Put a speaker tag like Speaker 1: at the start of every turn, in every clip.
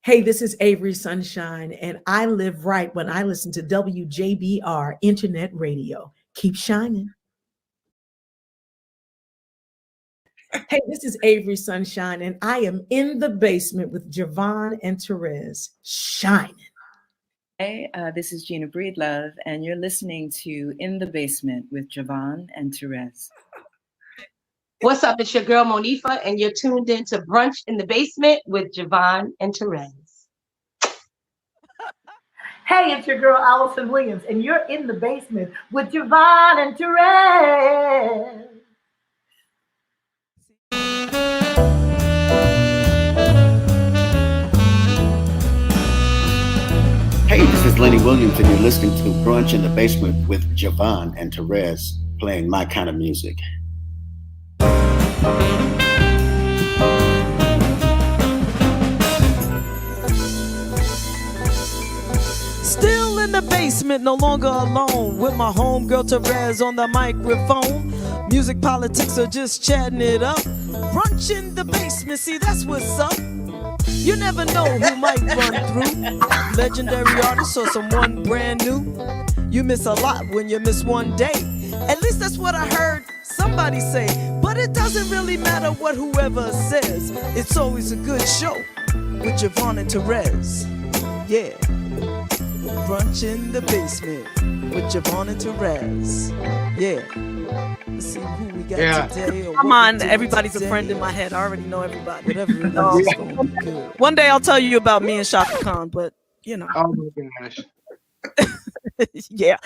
Speaker 1: Hey, this is Avery Sunshine, and I live right when I listen to WJBR Internet Radio. Keep shining. Hey, this is Avery Sunshine, and I am in the basement with JaVonne and Terez. Shining.
Speaker 2: Hey, this is Gina Breedlove, and you're listening to In the Basement with JaVonne and Terez.
Speaker 3: What's up? It's your girl Monifa, and you're tuned in to Brunch in the Basement with JaVonne and Terez.
Speaker 4: Hey, it's your girl Allison Williams, and you're in the basement with JaVonne and Terez.
Speaker 5: Hey, this is Lenny Williams, and you're listening to Brunch in the Basement with JaVonne and Terez, playing my kind of music.
Speaker 6: Still in the basement, no longer alone, with my homegirl Terez on the microphone. Music, politics, or just chatting it up. Brunch in the basement, see that's what's up. You never know who might run through. Legendary artist or someone brand new. You miss a lot when you miss one day. At least that's what I heard somebody say. But it doesn't really matter what whoever says. It's always a good show with JaVonne and Terez. Yeah. Brunch in the basement with JaVonne and Terez. Yeah. Let's see who we got today. Come on, everybody's a friend in my head. I already know everybody. Whatever it is, it's gonna be good. One day I'll tell you about me and Shaka Khan, but you know.
Speaker 7: Oh my gosh.
Speaker 6: Yeah,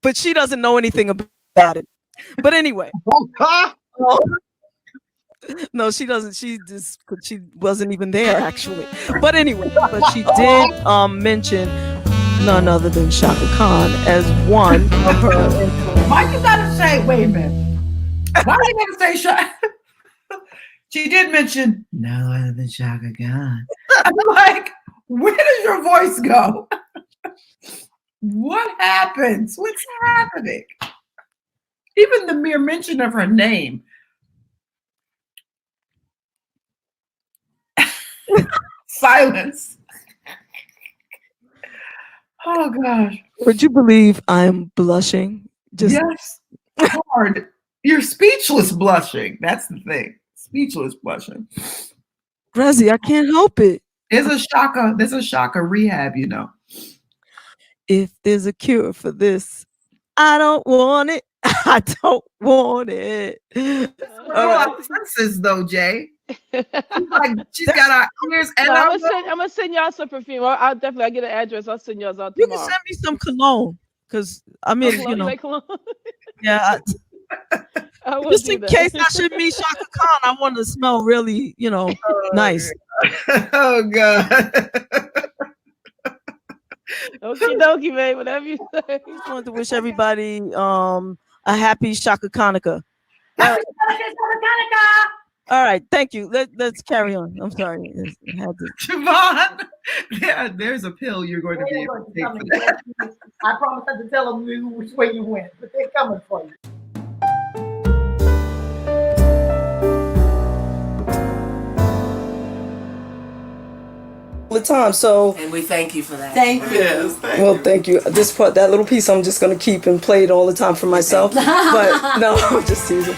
Speaker 6: but she doesn't know anything about it. But anyway. No, she doesn't. She wasn't even there actually. But anyway, but she did mention none other than Shaka Khan as one of her.
Speaker 8: Why you gotta say? Wait a minute. Why do you gotta say Shaka? She did mention no other than Shaka Khan. I'm like, where does your voice go? What happens? What's happening? Even the mere mention of her name. Silence. Oh gosh.
Speaker 6: Would you believe I'm blushing?
Speaker 8: Yes. Hard. You're speechless blushing. That's the thing. Speechless blushing.
Speaker 6: Rezzy, I can't help it.
Speaker 8: There's a Shaka rehab, you know.
Speaker 6: If there's a cure for this, I don't want it. I don't want it.
Speaker 8: Our senses, though, Jay. She's got our ears and
Speaker 9: I'm gonna send y'all some perfume. I'll definitely get an address. I'll send y'all out tomorrow.
Speaker 6: You can send me some cologne, because I mean, you know, yeah. Just in case I should meet Shaka Khan, I want to smell really, you know, nice.
Speaker 8: Oh God.
Speaker 9: Okie dokie, babe. Whatever you say.
Speaker 6: I just wanted to wish everybody a happy Shaka Hanukkah. All right, thank you. Let's carry on. I'm sorry.
Speaker 8: JaVonne, yeah, there's a pill you're going to be able to take for that.
Speaker 4: I promise not to tell them which way you went, but they're coming for you.
Speaker 6: The time, so
Speaker 10: and we thank you for that.
Speaker 3: Thank you.
Speaker 8: Yes,
Speaker 6: thank you. This part, that little piece, I'm just gonna keep and play it all the time for myself. But no, I'm just teasing.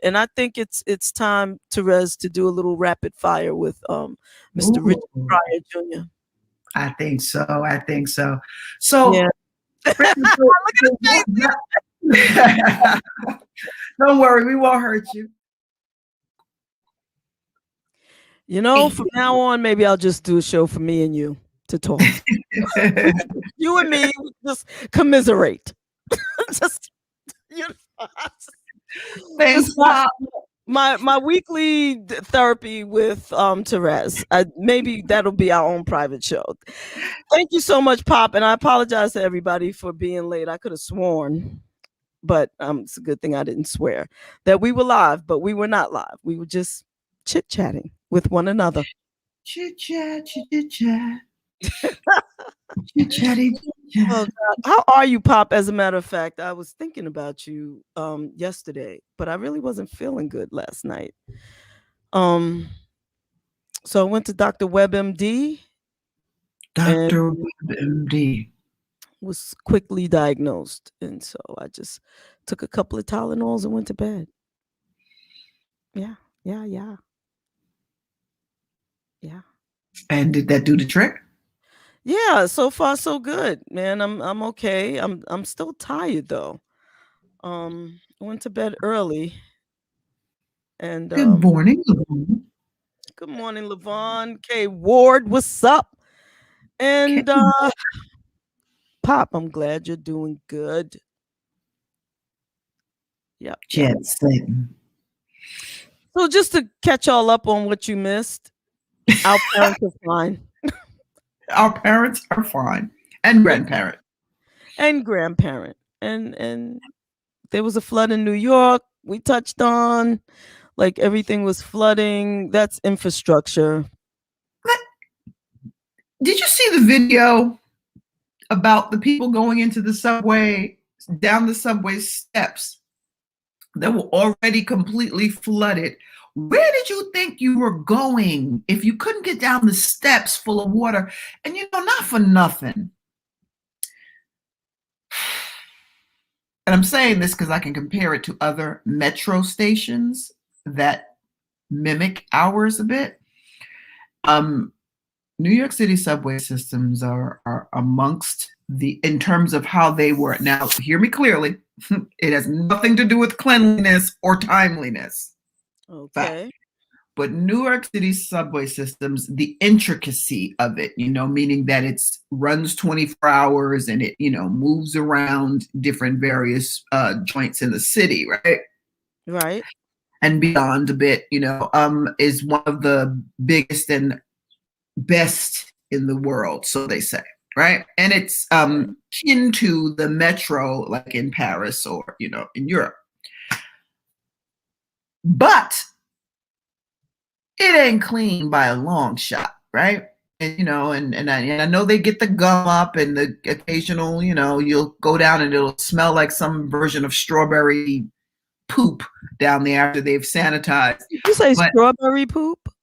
Speaker 6: And I think it's time, Terez, to do a little rapid fire with Mr. Richard Pryor Jr.
Speaker 8: I think so. So yeah. Don't worry, we won't hurt you.
Speaker 6: You know, from now on, maybe I'll just do a show for me and you to talk. You and me just commiserate. Just, you know.
Speaker 8: Thanks, Pop.
Speaker 6: my weekly therapy with Terez. Maybe that'll be our own private show. Thank you so much, Pop, and I apologize to everybody for being late. I could have sworn, but it's a good thing I didn't swear that we were live, but we were not live. We were just chit-chatting with one another.
Speaker 8: Chit-chat, chit-chat. Chit-chatty, chit-chat.
Speaker 6: Oh, God. How are you, Pop? As a matter of fact, I was thinking about you yesterday, but I really wasn't feeling good last night. So I went to Dr. WebMD.
Speaker 8: Dr. WebMD.
Speaker 6: Was quickly diagnosed, and so I just took a couple of Tylenols and went to bed. Yeah.
Speaker 8: And did that do the trick?
Speaker 6: Yeah, so far so good, man. I'm okay. I'm still tired though. I went to bed early, and
Speaker 8: Good morning, LaVonne.
Speaker 6: good morning, LaVonne. K Ward, what's up? And Pop, I'm glad you're doing good. Yep.
Speaker 8: Jet setting.
Speaker 6: So just to catch all up on what you missed, our parents are fine.
Speaker 8: Our parents are fine. And grandparent.
Speaker 6: And grandparent. And there was a flood in New York. We touched on, like, everything was flooding. That's infrastructure.
Speaker 8: Did you see the video about the people going into the subway, down the subway steps that were already completely flooded? Where did you think you were going if you couldn't get down the steps full of water? And not for nothing. And I'm saying this because I can compare it to other metro stations that mimic ours a bit. New York City subway systems are amongst in terms of how they work. Now, hear me clearly. It has nothing to do with cleanliness or timeliness.
Speaker 6: Okay.
Speaker 8: But New York City subway systems, the intricacy of it, meaning that it runs 24 hours and it, moves around different various joints in the city, right?
Speaker 6: Right.
Speaker 8: And beyond a bit, is one of the biggest and best in the world, so they say, right? And it's kin to the metro, like in Paris or, in Europe. But it ain't clean by a long shot, right? And and I know they get the gum up and the occasional, you'll go down and it'll smell like some version of strawberry poop down there after they've sanitized.
Speaker 6: Did you say strawberry poop?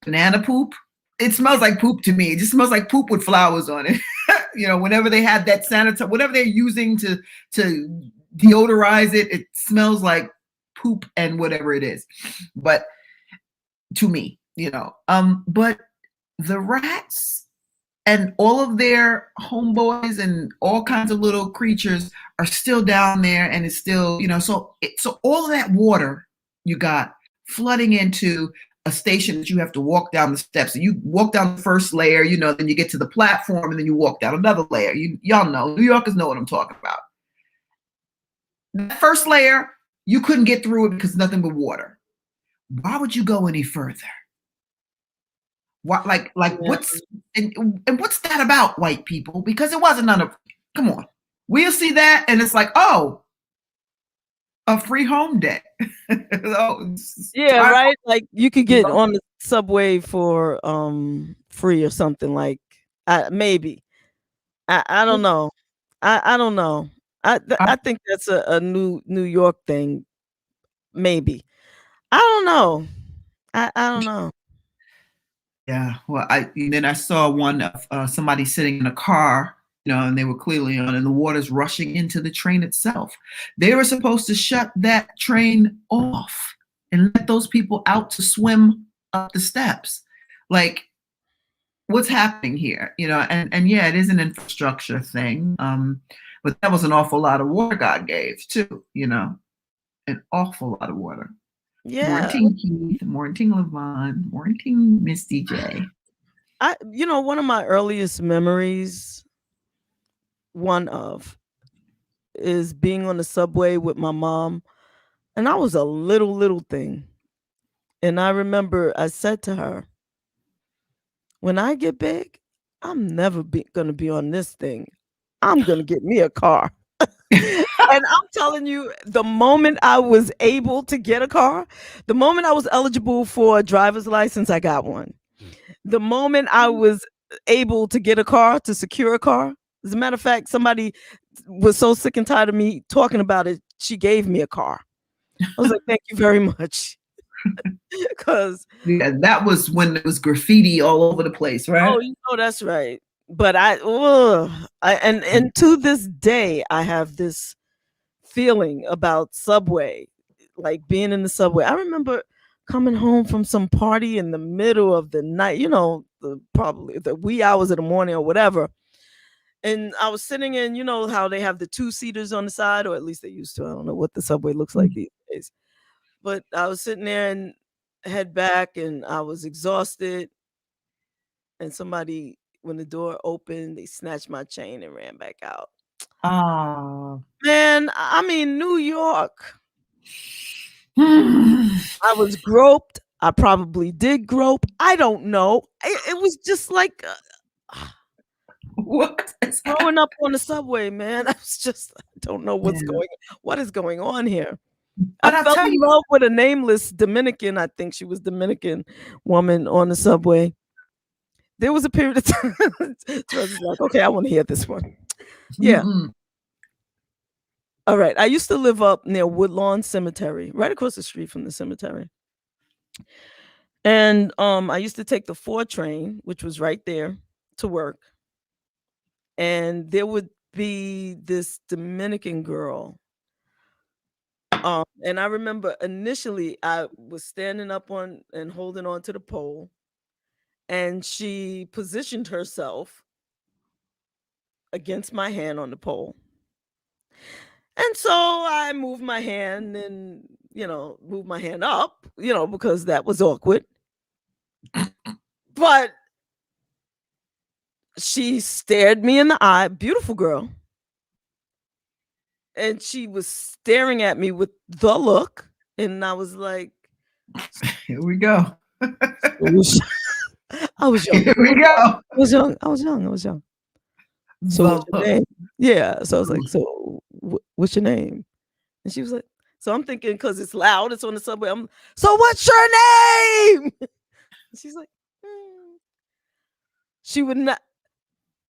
Speaker 8: Banana poop? It smells like poop to me. It just smells like poop with flowers on it. Whenever they have that sanitizer, whatever they're using to deodorize it, it smells like poop and whatever it is. But to me, but the rats and all of their homeboys and all kinds of little creatures are still down there, and it's still, so all of that water you got flooding into a station that you have to walk down the steps. And you walk down the first layer, then you get to the platform, and then you walk down another layer. Y'all know, New Yorkers know what I'm talking about. The first layer, you couldn't get through it because nothing but water. Why would you go any further? What, like what's and what's that about, white people? Because it wasn't come on. We'll see that, and it's like, oh, a free home day.
Speaker 6: Yeah, right. Like you could get on the subway for free or something, like maybe. I don't know. I don't know. I think that's a New York thing. Maybe. I don't know. I don't know.
Speaker 8: Yeah. Well, then I saw one of somebody sitting in a car, and they were clearly on, and the water's rushing into the train itself. They were supposed to shut that train off and let those people out to swim up the steps. Like, what's happening here? And yeah, it is an infrastructure thing. But that was an awful lot of water God gave too, an awful lot of water.
Speaker 6: Yeah.
Speaker 8: Morning, Keith. Morning, LaVonne. Morning, Miss DJ.
Speaker 6: One of my earliest memories, is being on the subway with my mom And I was a little thing. And I remember I said to her, when I get big, I'm never going to be on this thing. I'm going to get me a car. And I'm telling you, the moment I was able to get a car, the moment I was eligible for a driver's license, I got one. The moment I was able to get a car, to secure a car, as a matter of fact, somebody was so sick and tired of me talking about it, she gave me a car. I was like, thank you very much. Because
Speaker 8: that was when it was graffiti all over the place, right?
Speaker 6: Oh, you know that's right. But and to this day, I have this feeling about Subway, like being in the subway. I remember coming home from some party in the middle of the night, probably the wee hours of the morning or whatever. And I was sitting in, you know how they have the 2-seaters on the side, or at least they used to. I don't know what the subway looks like these days. But I was sitting there and head back, and I was exhausted. And somebody, when the door opened, they snatched my chain and ran back out.
Speaker 8: Oh,
Speaker 6: man, I mean, New York. I was groped. I probably did grope. I don't know. It was just like
Speaker 8: what?
Speaker 6: Growing up on the subway, man. I was just, I don't know what is going on here. I fell in love with a nameless Dominican, I think she was Dominican woman on the subway. There was a period of time I was like, okay, I want to hear this one. Yeah. Mm-hmm. All right. I used to live up near Woodlawn Cemetery, right across the street from the cemetery. And I used to take the 4 train, which was right there, to work. And there would be this Dominican girl. And I remember initially I was standing up on and holding on to the pole. And she positioned herself against my hand on the pole. And so I moved my hand and, moved my hand up, because that was awkward. But she stared me in the eye, beautiful girl. And she was staring at me with the look. And I was like,
Speaker 8: here we go.
Speaker 6: I was young.
Speaker 8: Here we go.
Speaker 6: I was young. So what's your name? Yeah. So I was like, so what's your name? And she was like, so I'm thinking, because it's loud, it's on the subway. So what's your name? She's like, She would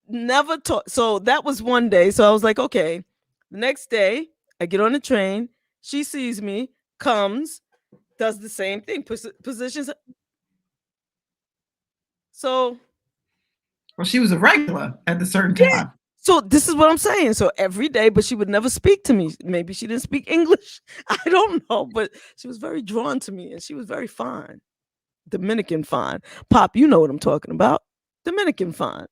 Speaker 6: never talk. So that was one day. So I was like, okay. The next day, I get on the train. She sees me, comes, does the same thing, positions. So,
Speaker 8: well, she was a regular at the certain time.
Speaker 6: Yeah. So this is what I'm saying. So every day, but she would never speak to me. Maybe she didn't speak English. I don't know, but she was very drawn to me, and she was very fine. Dominican fine. Pop, you know what I'm talking about. Dominican fine.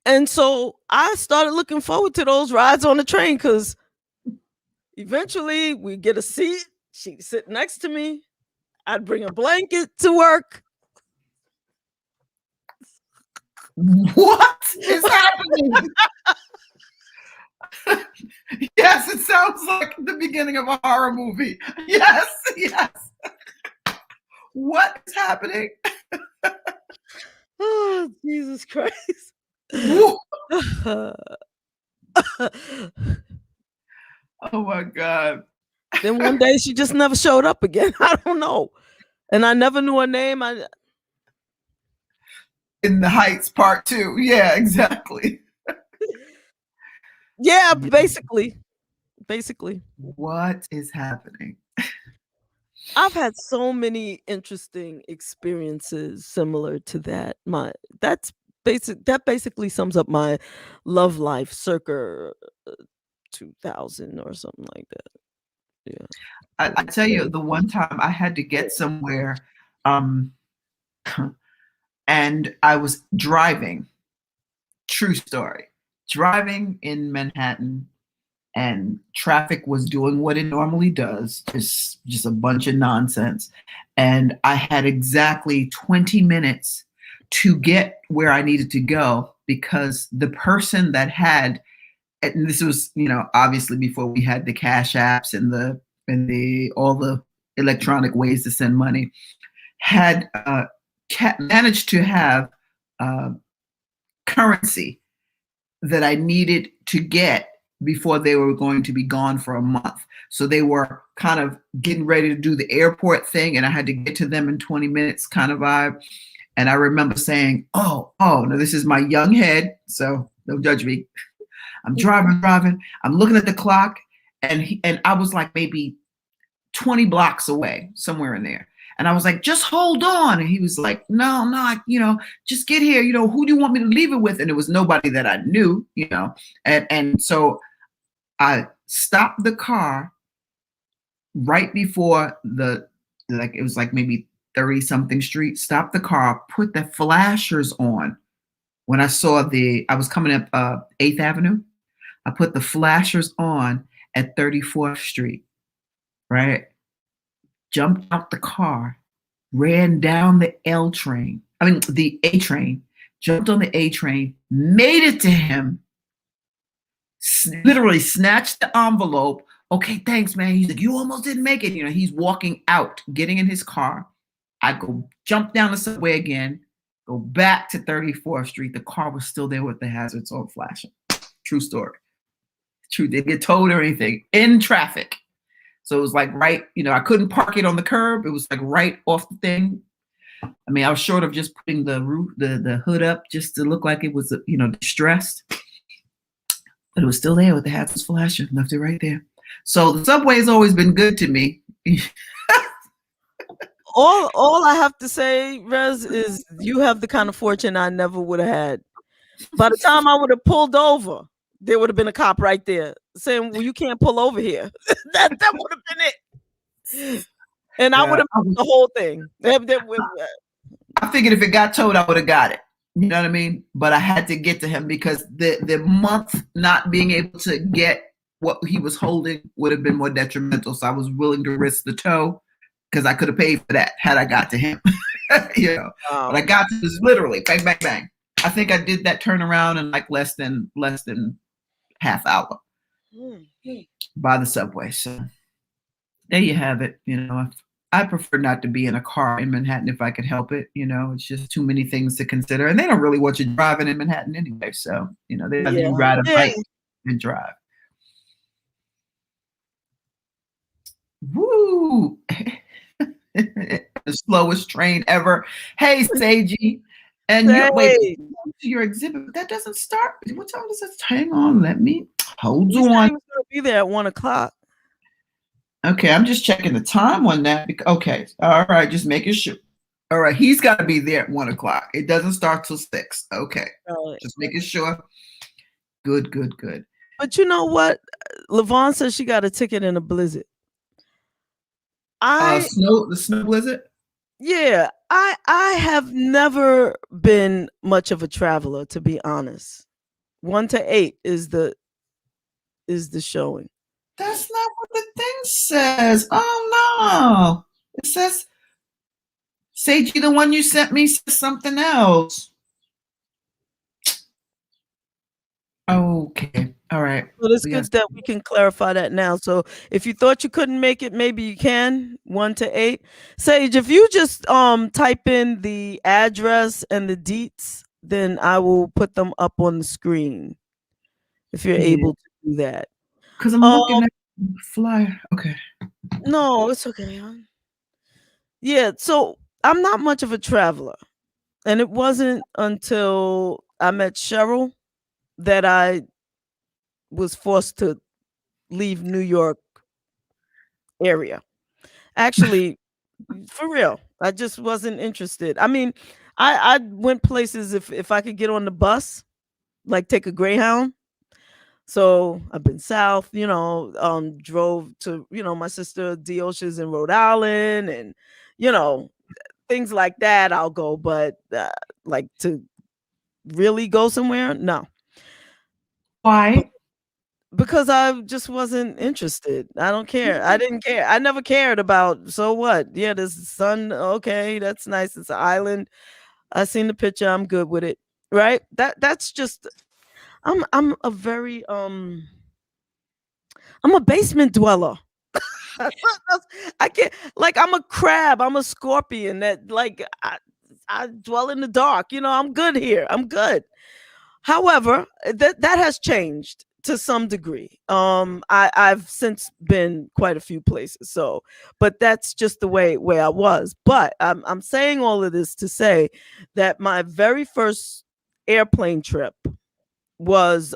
Speaker 6: And so I started looking forward to those rides on the train, because eventually we get a seat. She'd sit next to me. I'd bring a blanket to work.
Speaker 8: What is happening? Yes, it sounds like the beginning of a horror movie. Yes. What is happening?
Speaker 6: Oh, Jesus Christ.
Speaker 8: Oh my God.
Speaker 6: Then one day she just never showed up again. I don't know. And I never knew her name.
Speaker 8: In the Heights Part 2. Yeah, exactly.
Speaker 6: Yeah, basically.
Speaker 8: What is happening?
Speaker 6: I've had so many interesting experiences similar to that. That basically sums up my love life circa 2000 or something like that. Yeah.
Speaker 8: I tell you, the one time I had to get somewhere, and I was driving. True story. Driving in Manhattan, and traffic was doing what it normally does, just a bunch of nonsense. And I had exactly 20 minutes to get where I needed to go, because the person that had and this was, obviously before we had the cash apps and all the electronic ways to send money, had managed to have currency that I needed to get before they were going to be gone for a month. So they were kind of getting ready to do the airport thing, and I had to get to them in 20 minutes kind of vibe. And I remember saying, oh, no, this is my young head, so don't judge me. I'm driving. I'm looking at the clock, and I was like maybe 20 blocks away, somewhere in there. And I was like, just hold on. And he was like, no, just get here. Who do you want me to leave it with? And it was nobody that I knew, And so I stopped the car right before it was like maybe 30 something street, stopped the car, put the flashers on. When I saw I was coming up 8th Avenue, I put the flashers on at 34th Street, right? Jumped out the car, ran down the the A train, jumped on the A train, made it to him, literally snatched the envelope. Okay, thanks, man. He's like, you almost didn't make it. He's walking out, getting in his car. I go jump down the subway again, go back to 34th Street. The car was still there with the hazards on flashing. True story. True. Didn't get towed or anything in traffic. So it was like right, I couldn't park it on the curb. It was like right off the thing. I mean, I was short of just putting the hood up just to look like it was, distressed. But it was still there with the hazards flashing. Left it right there. So the subway has always been good to me.
Speaker 6: All I have to say, Rez, is you have the kind of fortune I never would have had. By the time I would have pulled over, there would have been a cop right there saying, well, you can't pull over here. that would have been it. And I would have done the whole thing.
Speaker 8: I figured if it got towed, I would have got it. You know what I mean? But I had to get to him because the month not being able to get what he was holding would have been more detrimental. So I was willing to risk the tow because I could have paid for that had I got to him. But I got to this literally bang, bang, bang. I think I did that turnaround in like less than half hour by the subway. So there you have it. I prefer not to be in a car in Manhattan if I could help it. It's just too many things to consider, and they don't really want you driving in Manhattan anyway. So they have you ride a bike and drive. Woo! The slowest train ever. Hey, Seiji. And wait, your exhibit, that doesn't start. What time does it? Hang on, let me hold on.
Speaker 6: Going to be there at 1:00.
Speaker 8: Okay, I'm just checking the time on that. Okay, all right, just making sure. All right, he's got to be there at 1:00. It doesn't start till 6. Okay, just making sure. Good.
Speaker 6: But you know what? LaVonne says she got a ticket in a blizzard.
Speaker 8: The snow blizzard.
Speaker 6: Yeah, I have never been much of a traveler, to be honest. 1 to 8 is the showing.
Speaker 8: That's not what the thing says. Oh no. It says Seiji, the one you sent me, says something else. Okay. All right.
Speaker 6: Well, it's good that we can clarify that now. So if you thought you couldn't make it, maybe you can. 1 to 8. Sage, if you just type in the address and the deets, then I will put them up on the screen. If you're able to do that.
Speaker 8: Because I'm looking at the flyer. Okay.
Speaker 6: No, it's okay, hon. Yeah, so I'm not much of a traveler. And it wasn't until I met Cheryl that I was forced to leave New York area. Actually, for real, I just wasn't interested. I mean, I went places if I could get on the bus, like take a Greyhound. So I've been south, drove to, my sister Deosha's in Rhode Island and, things like that I'll go. But like to really go somewhere, no.
Speaker 8: Why?
Speaker 6: Because I just wasn't interested. I don't care. I didn't care. I never cared about, so what? Yeah, there's the sun. Okay, that's nice. It's an island. I seen the picture. I'm good with it. Right? That's just, I'm a very I'm a basement dweller. I can't, like, I'm a crab, I'm a scorpion that, like, I dwell in the dark. I'm good here. I'm good. However, that has changed to some degree. I've since been quite a few places, so, but that's just the way I was. But I'm saying all of this to say that my very first airplane trip was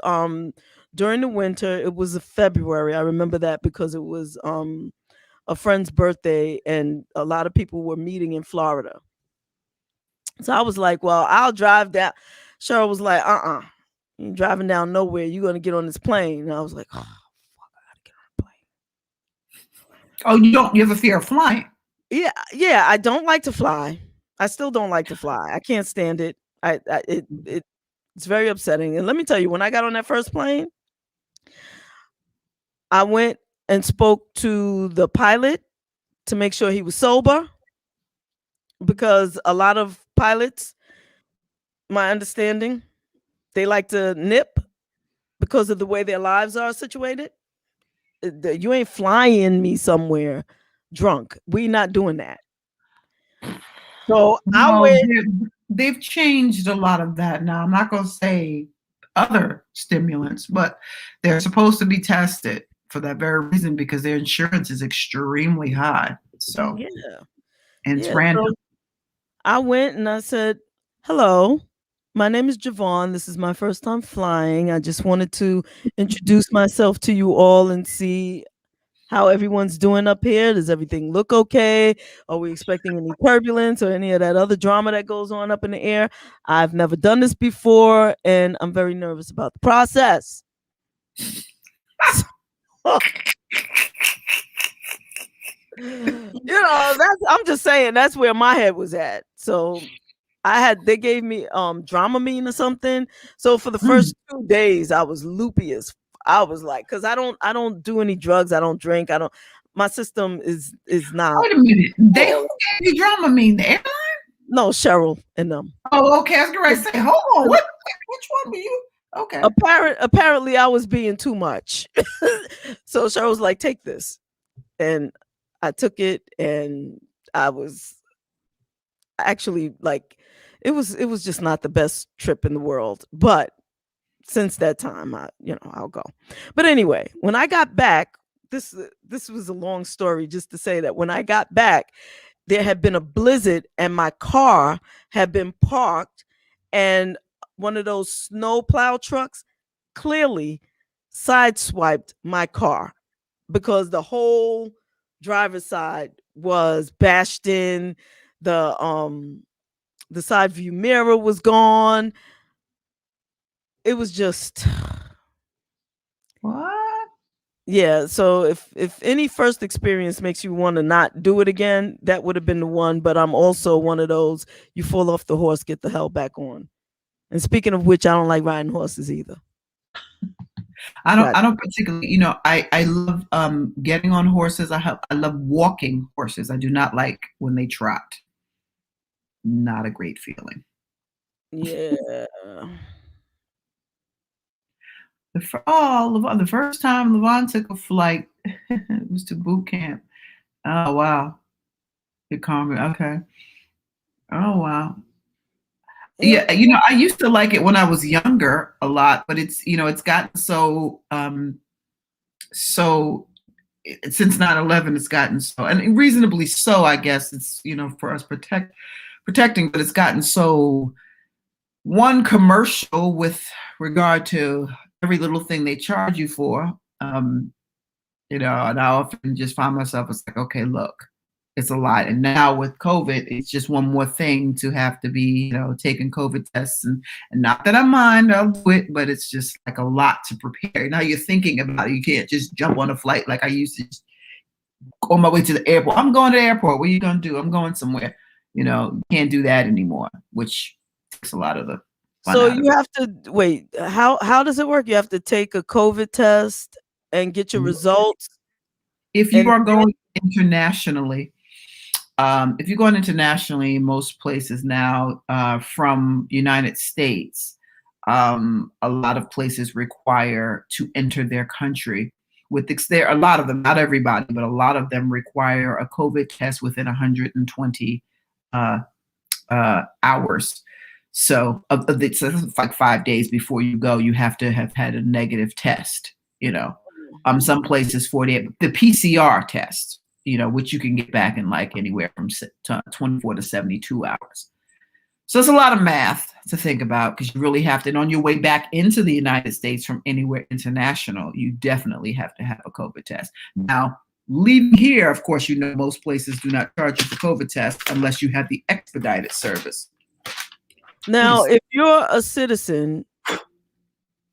Speaker 6: during the winter. It was a February. I remember that because it was a friend's birthday and a lot of people were meeting in Florida. So I was like, well, I'll drive down. Cheryl was like, you're driving down nowhere. You're going to get on this plane. And I was like, oh, fuck, I got to get on a plane.
Speaker 8: Oh, you have a fear of flying?
Speaker 6: Yeah. I don't like to fly. I still don't like to fly. I can't stand it. It's very upsetting. And let me tell you, when I got on that first plane, I went and spoke to the pilot to make sure he was sober, because a lot of pilots, my understanding, they like to nip because of the way their lives are situated. You ain't flying me somewhere drunk. We not doing that. So
Speaker 8: they've changed a lot of that now. I'm not going to say other stimulants, but they're supposed to be tested for that very reason, because their insurance is extremely high. So
Speaker 6: yeah,
Speaker 8: and it's random.
Speaker 6: So I went and I said, hello, my name is JaVonne. This is my first time flying. I just wanted to introduce myself to you all and see how everyone's doing up here. Does everything look okay? Are we expecting any turbulence or any of that other drama that goes on up in the air? I've never done this before, and I'm very nervous about the process. I'm just saying that's where my head was at. So they gave me Dramamine or something. So for the first 2 days I was loopy as I was like, because I don't do any drugs, I don't drink, my system is not.
Speaker 8: Wait a minute, who gave you Dramamine? The airline?
Speaker 6: No, Cheryl and them.
Speaker 8: Oh, okay. I was going to say, hold on, which one were you? Okay.
Speaker 6: Apparently I was being too much. So Cheryl was like, take this. And I took it, and I was actually like, it was just not the best trip in the world. But since that time, I'll go. But anyway, when I got back, this was a long story just to say that when I got back, there had been a blizzard and my car had been parked, and one of those snow plow trucks clearly sideswiped my car because the whole driver's side was bashed in. The side view mirror was gone. It was just
Speaker 8: what?
Speaker 6: Yeah. So if any first experience makes you want to not do it again, that would have been the one. But I'm also one of those, you fall off the horse, get the hell back on. And speaking of which, I don't like riding horses either.
Speaker 8: I don't particularly, I love getting on horses. I love walking horses. I do not like when they trot. Not a great feeling.
Speaker 6: Yeah.
Speaker 8: The first time LaVonne took a flight, it was to boot camp. Oh wow. It calmed me. Okay. Oh wow. Yeah, I used to like it when I was younger a lot, but it's gotten so since 9/11 it's gotten so, and reasonably so, I guess it's for us protecting, but it's gotten so commercial with regard to every little thing they charge you for. And I often just find myself, it's like, okay, look, it's a lot. And now with COVID, it's just one more thing to have to be, taking COVID tests. And not that I mind, I'll do it, but it's just like a lot to prepare. Now you're thinking about it. You can't just jump on a flight like I used to on my way to the airport. I'm going to the airport. What are you going to do? I'm going somewhere. Can't do that anymore, which takes a lot of the fun.
Speaker 6: So you have to wait. How does it work? You have to take a COVID test and get your results.
Speaker 8: If you are going internationally, if you're going internationally, most places now from United States, A lot of places require to enter their country there. A lot of them, not everybody, but a lot of them require a COVID test within 120 hours. So it's like 5 days before you go, you have to have had a negative test. Some places 48. The PCR test, which you can get back in like anywhere from 24 to 72 hours. So it's a lot of math to think about, because you really have to, and on your way back into the United States from anywhere international, you definitely have to have a COVID test. Now, leaving here, of course, most places do not charge you for COVID tests unless you have the expedited service.
Speaker 6: Now, if you're a citizen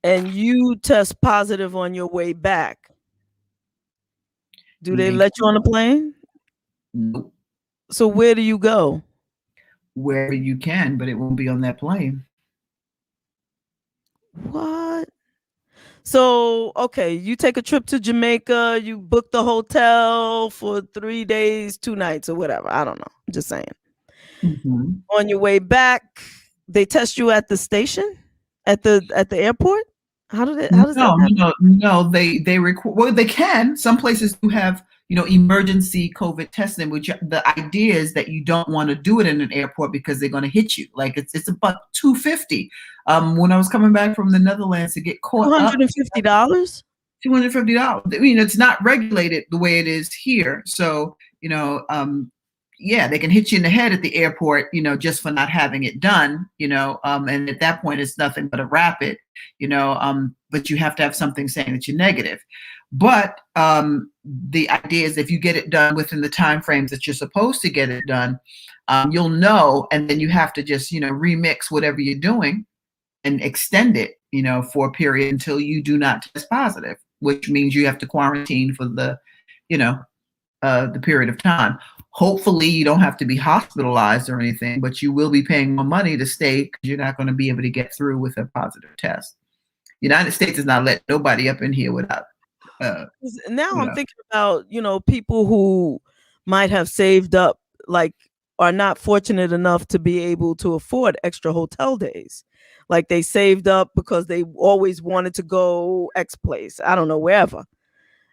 Speaker 6: and you test positive on your way back, do they let you on the plane?
Speaker 8: Nope.
Speaker 6: So where do you go?
Speaker 8: Wherever you can, but it won't be on that plane.
Speaker 6: What? So, okay, you take a trip to Jamaica, you book the hotel for 3 days, 2 nights or whatever. I don't know. I'm just saying.
Speaker 8: Mm-hmm.
Speaker 6: On your way back, they test you at the station, at the airport. How does that happen?
Speaker 8: No, they can. Some places do have, emergency COVID testing, which the idea is that you don't want to do it in an airport because they're going to hit you. Like it's about $250. When I was coming back from the Netherlands to get caught
Speaker 6: $250?
Speaker 8: $250. I mean, it's not regulated the way it is here. So, yeah, they can hit you in the head at the airport, just for not having it done, and at that point it's nothing but a rapid, but you have to have something saying that you're negative. But the idea is if you get it done within the time frames that you're supposed to get it done, you'll know, and then you have to just, remix whatever you're doing and extend it, for a period until you do not test positive, which means you have to quarantine for the period of time. Hopefully you don't have to be hospitalized or anything, but you will be paying more money to stay because you're not going to be able to get through with a positive test. United States is not letting nobody up in here without.
Speaker 6: I'm thinking about, people who might have saved up, like are not fortunate enough to be able to afford extra hotel days. Like they saved up because they always wanted to go X place. I don't know, wherever.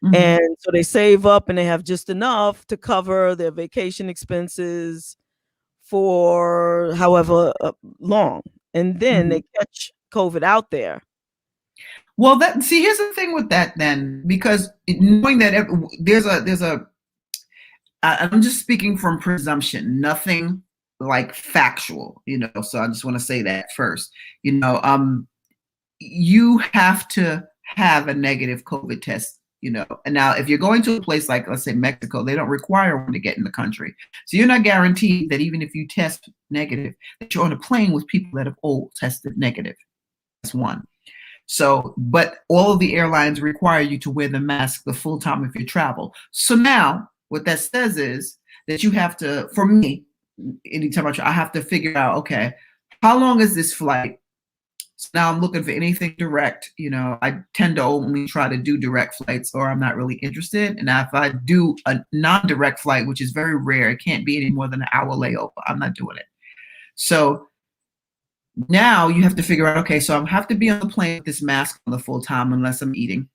Speaker 6: Mm-hmm. And so they save up and they have just enough to cover their vacation expenses for however long. And then they catch COVID out there.
Speaker 8: Well, here's the thing with that then, because knowing that I'm just speaking from presumption, nothing like factual, so I just want to say that first, you have to have a negative COVID test, and now if you're going to a place like, let's say Mexico, they don't require one to get in the country. So you're not guaranteed that even if you test negative, that you're on a plane with people that have all tested negative. That's one. So, but all of the airlines require you to wear the mask the full time if you travel. So now what that says is that you have to, for me, anytime I have to figure out, okay, how long is this flight? So now I'm looking for anything direct. I tend to only try to do direct flights or I'm not really interested. And if I do a non-direct flight, which is very rare, it can't be any more than an hour layover, I'm not doing it. So now you have to figure out, okay, so I have to be on the plane with this mask on the full time unless I'm eating.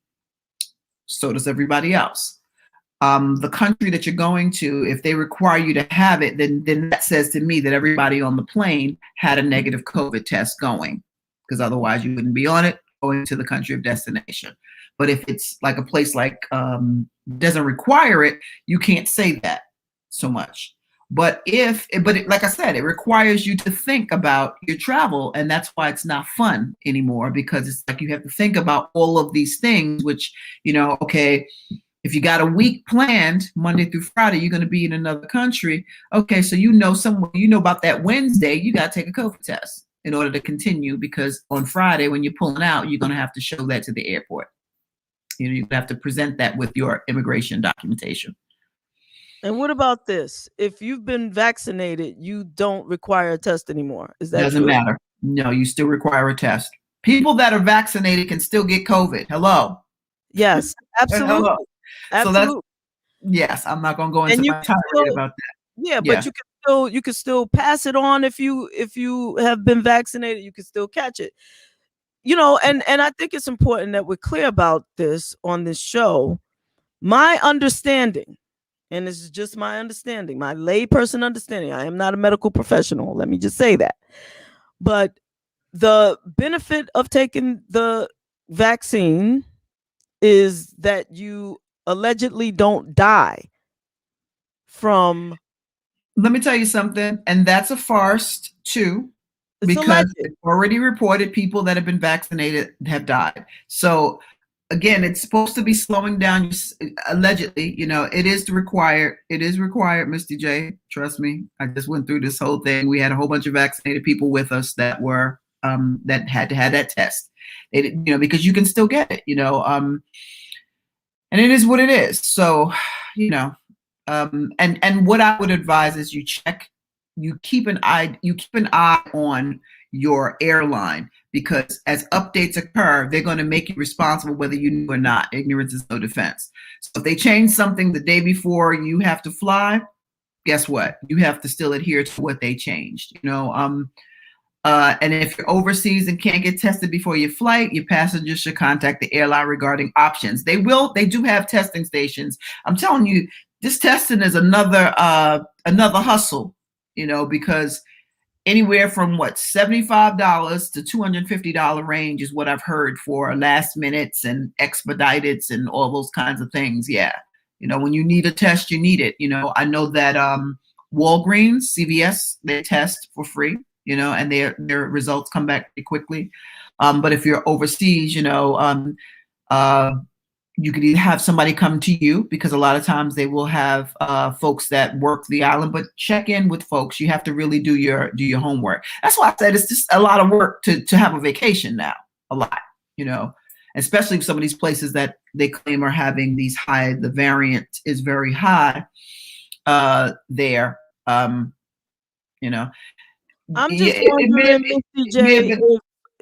Speaker 8: So does everybody else. The country that you're going to, if they require you to have it, then that says to me that everybody on the plane had a negative COVID test going, because otherwise you wouldn't be on it going to the country of destination. But if it's like a place like doesn't require it, you can't say that so much. But like I said, it requires you to think about your travel, and that's why it's not fun anymore, because it's like you have to think about all of these things, which, okay, if you got a week planned Monday through Friday, you're going to be in another country. Okay, so about that Wednesday, you got to take a COVID test in order to continue, because on Friday when you're pulling out, you're going to have to show that to the airport. You have to present that with your immigration documentation.
Speaker 6: And what about this? If you've been vaccinated, you don't require a test anymore. Is that
Speaker 8: Doesn't
Speaker 6: true?
Speaker 8: matter. No, you still require a test. People that are vaccinated can still get COVID. Hello.
Speaker 6: Yes, absolutely.
Speaker 8: Hello.
Speaker 6: Absolutely.
Speaker 8: So yes, I'm not going to go into my tirade about that.
Speaker 6: Yeah, but you can still pass it on if you have been vaccinated. You can still catch it. you know, and I think it's important that we're clear about this on this show. My understanding, and this is just my understanding, my layperson understanding. I am not a medical professional. Let me just say that. But the benefit of taking the vaccine is that you allegedly don't die from.
Speaker 8: Let me tell you something, and that's a farce too,
Speaker 6: It's
Speaker 8: because
Speaker 6: alleged.
Speaker 8: it's already reported people that have been vaccinated have died. So again, it's supposed to be slowing down. Allegedly, you know, it is required. It is required, Mr. J. Trust me. I just went through this whole thing. We had a whole bunch of vaccinated people with us that were that had to have that test. They didn't, you know, because you can still get it, you know, and it is what it is. So, you know, and what I would advise is you keep an eye on your airline, because as updates occur, they're going to make you responsible whether you knew or not. Ignorance is no defense. So if they change something the day before you have to fly, guess what? You have to still adhere to what they changed, you know. And if you're overseas and can't get tested before your flight, your passengers should contact the airline regarding options. They do have testing stations. I'm telling you, this testing is another hustle, you know, because anywhere from $75 to $250 range is what I've heard for last minutes and expediteds and all those kinds of things. Yeah. You know, when you need a test, you need it. You know, I know that Walgreens, CVS, they test for free, you know, and their results come back pretty quickly. But if you're overseas, you know, you could either have somebody come to you, because a lot of times they will have folks that work the island, but check in with folks. You have to really do your homework. That's why I said it's just a lot of work to have a vacation now, a lot, you know, especially some of these places that they claim are having these the variant is very high there, you know.
Speaker 6: I'm just wondering, Mr. J,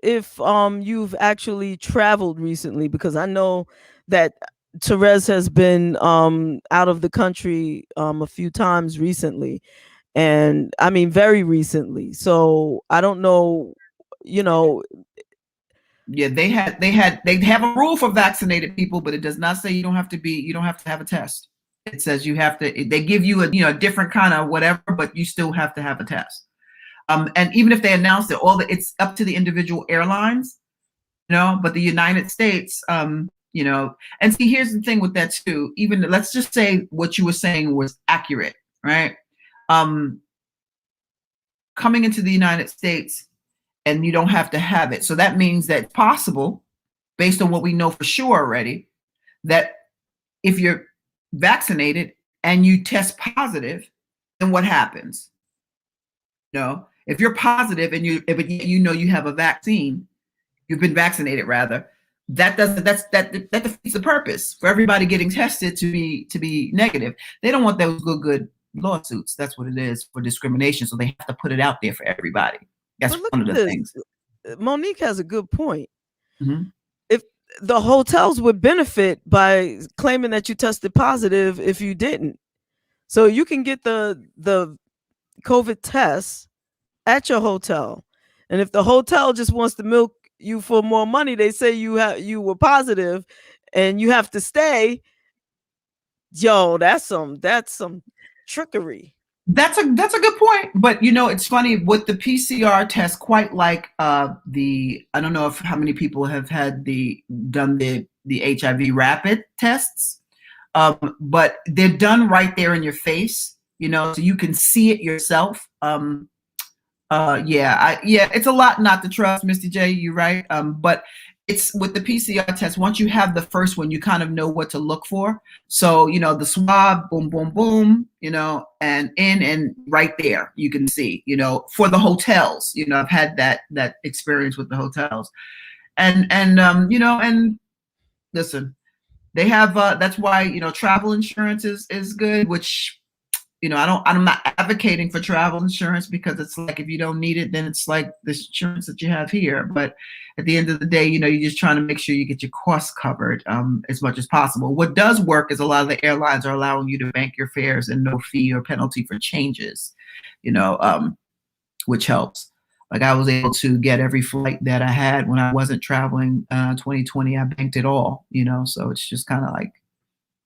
Speaker 6: if you've actually traveled recently, because I know that Terez has been out of the country a few times recently, and I mean very recently. So I don't know, you know.
Speaker 8: Yeah, they have a rule for vaccinated people, but it does not say you don't have to have a test. It says you have to. They give you a different kind of whatever, but you still have to have a test. And even if they announce it, it's up to the individual airlines, you know. But the United States, you know, and see, here's the thing with that too. Even let's just say what you were saying was accurate, right? Coming into the United States, and you don't have to have it. So that means that it's possible, based on what we know for sure already, that if you're vaccinated and you test positive, then what happens? You know, if you're positive and you know you have a vaccine, you've been vaccinated rather, that defeats the purpose for everybody getting tested to be negative. They don't want those good lawsuits. That's what it is, for discrimination. So they have to put it out there for everybody. That's one of the things.
Speaker 6: Monique has a good point.
Speaker 8: Mm-hmm.
Speaker 6: If the hotels would benefit by claiming that you tested positive if you didn't, so you can get the COVID test at your hotel, and if the hotel just wants to milk you for more money, they say you were positive and you have to stay. Yo, that's some trickery.
Speaker 8: That's a good point. But you know, it's funny with the PCR test, quite like I don't know how many people have done the HIV rapid tests, but they're done right there in your face, you know, so you can see it yourself. It's a lot not to trust, Mr. J. You're right. But it's with the PCR test, once you have the first one, you kind of know what to look for. So, you know, the swab, boom, boom, boom, you know, and right there, you can see, you know, for the hotels, you know, I've had that experience with the hotels, and you know, and listen, they have, that's why, you know, travel insurance is good, which, you know, I'm not advocating for travel insurance, because it's like, if you don't need it, then it's like the insurance that you have here. But at the end of the day, you know, you're just trying to make sure you get your costs covered as much as possible. What does work is a lot of the airlines are allowing you to bank your fares and no fee or penalty for changes, you know, which helps. Like I was able to get every flight that I had when I wasn't traveling. 2020, I banked it all, you know. So it's just kind of like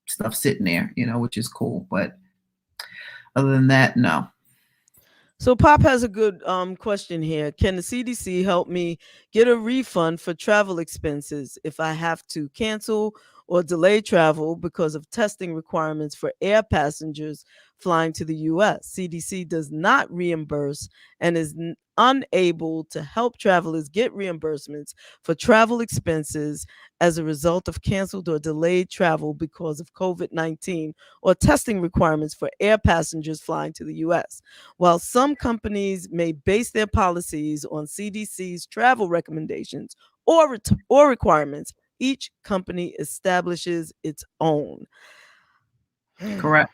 Speaker 8: stuff sitting there, you know, which is cool. But other than that, no.
Speaker 6: So Pop has a good question here. Can the CDC help me get a refund for travel expenses if I have to cancel or delay travel because of testing requirements for air passengers flying to the US? CDC does not reimburse and is unable to help travelers get reimbursements for travel expenses as a result of canceled or delayed travel because of COVID-19 or testing requirements for air passengers flying to the US. While some companies may base their policies on CDC's travel recommendations or requirements, each company establishes its own.
Speaker 8: Correct.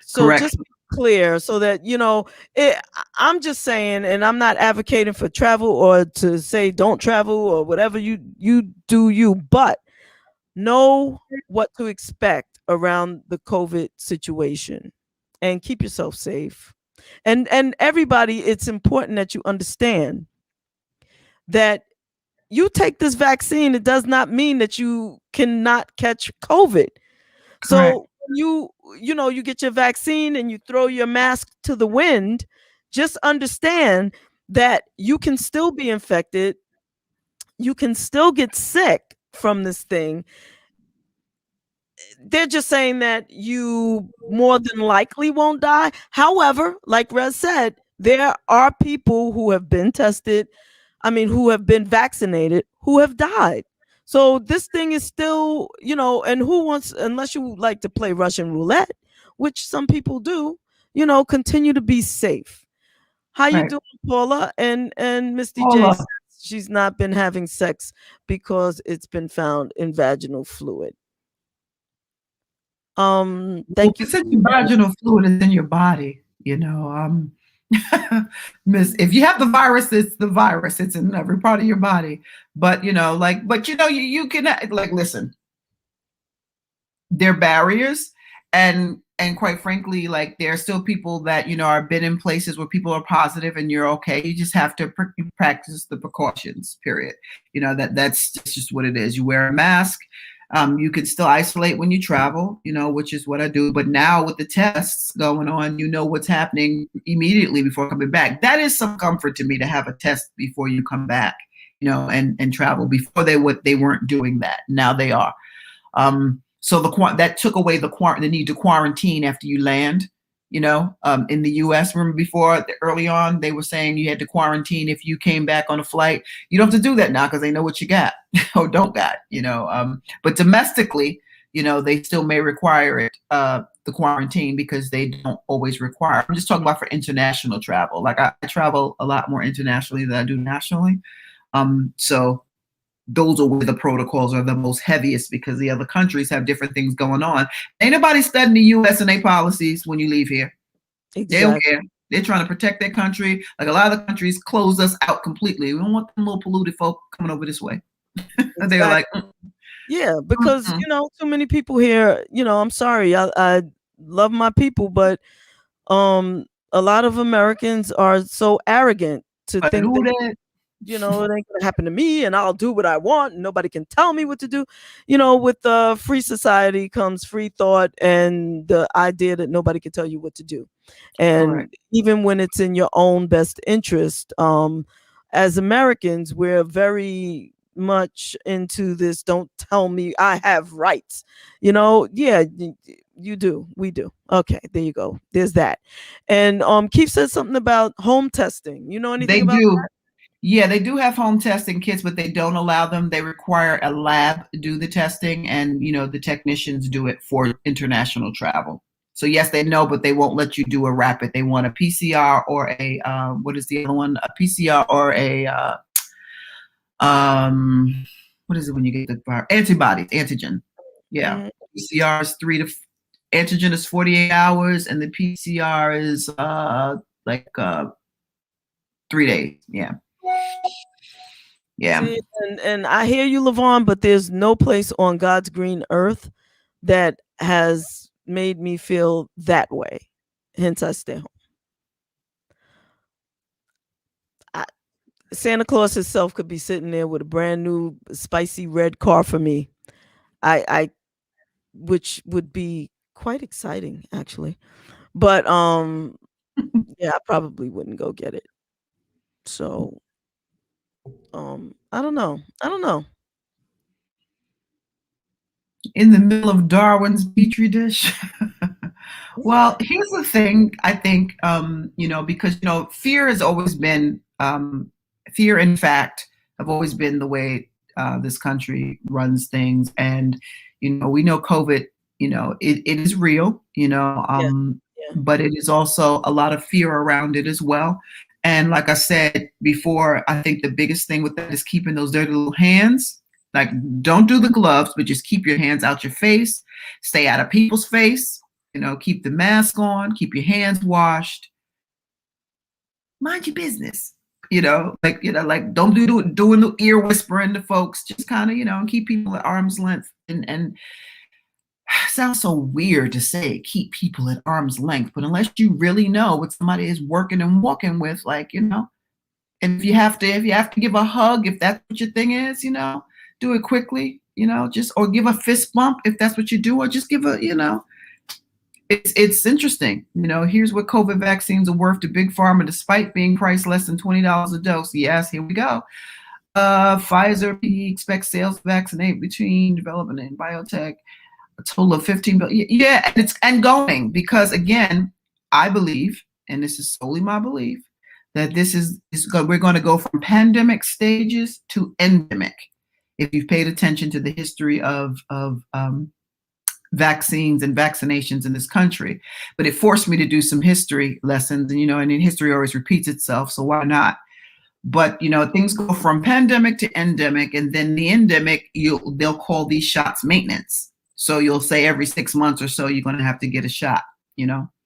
Speaker 6: So
Speaker 8: Correct.
Speaker 6: just be clear so that, you know, I'm just saying, and I'm not advocating for travel or to say don't travel or whatever you do you, but know what to expect around the COVID situation and keep yourself safe. And everybody, it's important that you understand that you take this vaccine, it does not mean that you cannot catch COVID. So you know, you get your vaccine and you throw your mask to the wind, just understand that you can still be infected. You can still get sick from this thing. They're just saying that you more than likely won't die. However, like Rez said, there are people who have been tested, who have been vaccinated, who have died. So this thing is still, you know, and who wants, unless you like to play Russian roulette, which some people do, you know, continue to be safe. How you doing, Paula? And Misty J says she's not been having sex because it's been found in vaginal fluid. Thank you.
Speaker 8: Vaginal fluid is in your body, you know. Miss, if you have the virus, it's the virus. It's in every part of your body. But you know, you can listen. There are barriers, and quite frankly, like there are still people that you know are been in places where people are positive, and you're okay. You just have to practice the precautions. Period. You know that's just what it is. You wear a mask. You can still isolate when you travel, you know, which is what I do. But now with the tests going on, you know what's happening immediately before coming back. That is some comfort to me to have a test before you come back, you know, and travel. Before they weren't doing that. Now they are. So that took away the need to quarantine after you land. You know, in the U.S. Remember before, early on, they were saying you had to quarantine if you came back on a flight. You don't have to do that now because they know what you got or don't got, you know. But domestically, you know, they still may require it, the quarantine, because they don't always require. I'm just talking about for international travel. Like I travel a lot more internationally than I do nationally. So those are where the protocols are the most heaviest because the other countries have different things going on. Ain't nobody studying the U.S. and their policies when you leave here. Exactly. They don't care. They're trying to protect their country. Like a lot of the countries closed us out completely. We don't want them little polluted folk coming over this way. Exactly. They're like,
Speaker 6: yeah, because you know, too many people here. You know, I'm sorry, I love my people, but a lot of Americans are so arrogant to think that, you know, it ain't gonna happen to me and I'll do what I want and nobody can tell me what to do. You know, with the free society comes free thought and the idea that nobody can tell you what to do. And even when it's in your own best interest, as Americans, we're very much into this don't tell me I have rights. You know, yeah, you do. We do. Okay, there you go. There's that. And Keith said something about home testing. You know anything about that?
Speaker 8: Yeah, they do have home testing kits, but they don't allow them. They require a lab to do the testing, and you know the technicians do it for international travel. So yes, they know, but they won't let you do a rapid. They want a PCR or a what is the other one? A PCR or a what is it when you get the antigen? Yeah, PCR is antigen is 48 hours, and the PCR is 3 days. Yeah. Yeah.
Speaker 6: See, and I hear you, LaVonne, but there's no place on God's green earth that has made me feel that way. Hence, I stay home. Santa Claus himself could be sitting there with a brand new spicy red car for me. I which would be quite exciting actually. But yeah, I probably wouldn't go get it. So I don't know.
Speaker 8: In the middle of Darwin's petri dish. Well, here's the thing. I think, because, fear has always been, fear and fact have always been the way this country runs things. And, we know COVID, it is real, but it is also a lot of fear around it as well. And like I said before, I think the biggest thing with that is keeping those dirty little hands. Like, don't do the gloves, but just keep your hands out your face, stay out of people's face, keep the mask on, keep your hands washed, mind your business, like don't doing the ear whispering to folks, just kind of, keep people at arm's length. And sounds so weird to say keep people at arm's length, but unless you really know what somebody is working and walking with, and if you have to give a hug, if that's what your thing is, do it quickly, or give a fist bump if that's what you do, or just give a, it's interesting. Here's what COVID vaccines are worth to Big Pharma, despite being priced less than $20 a dose. Yes, here we go. Pfizer expects sales to vaccinate between development and biotech a total of 15 billion. Yeah, and going, because again, I believe, and this is solely my belief, that we're going to go from pandemic stages to endemic. If you've paid attention to the history of vaccines and vaccinations in this country, but it forced me to do some history lessons, and history always repeats itself, so why not? But things go from pandemic to endemic, and then the endemic, they'll call these shots maintenance. So you'll say every 6 months or so you're going to have to get a shot, and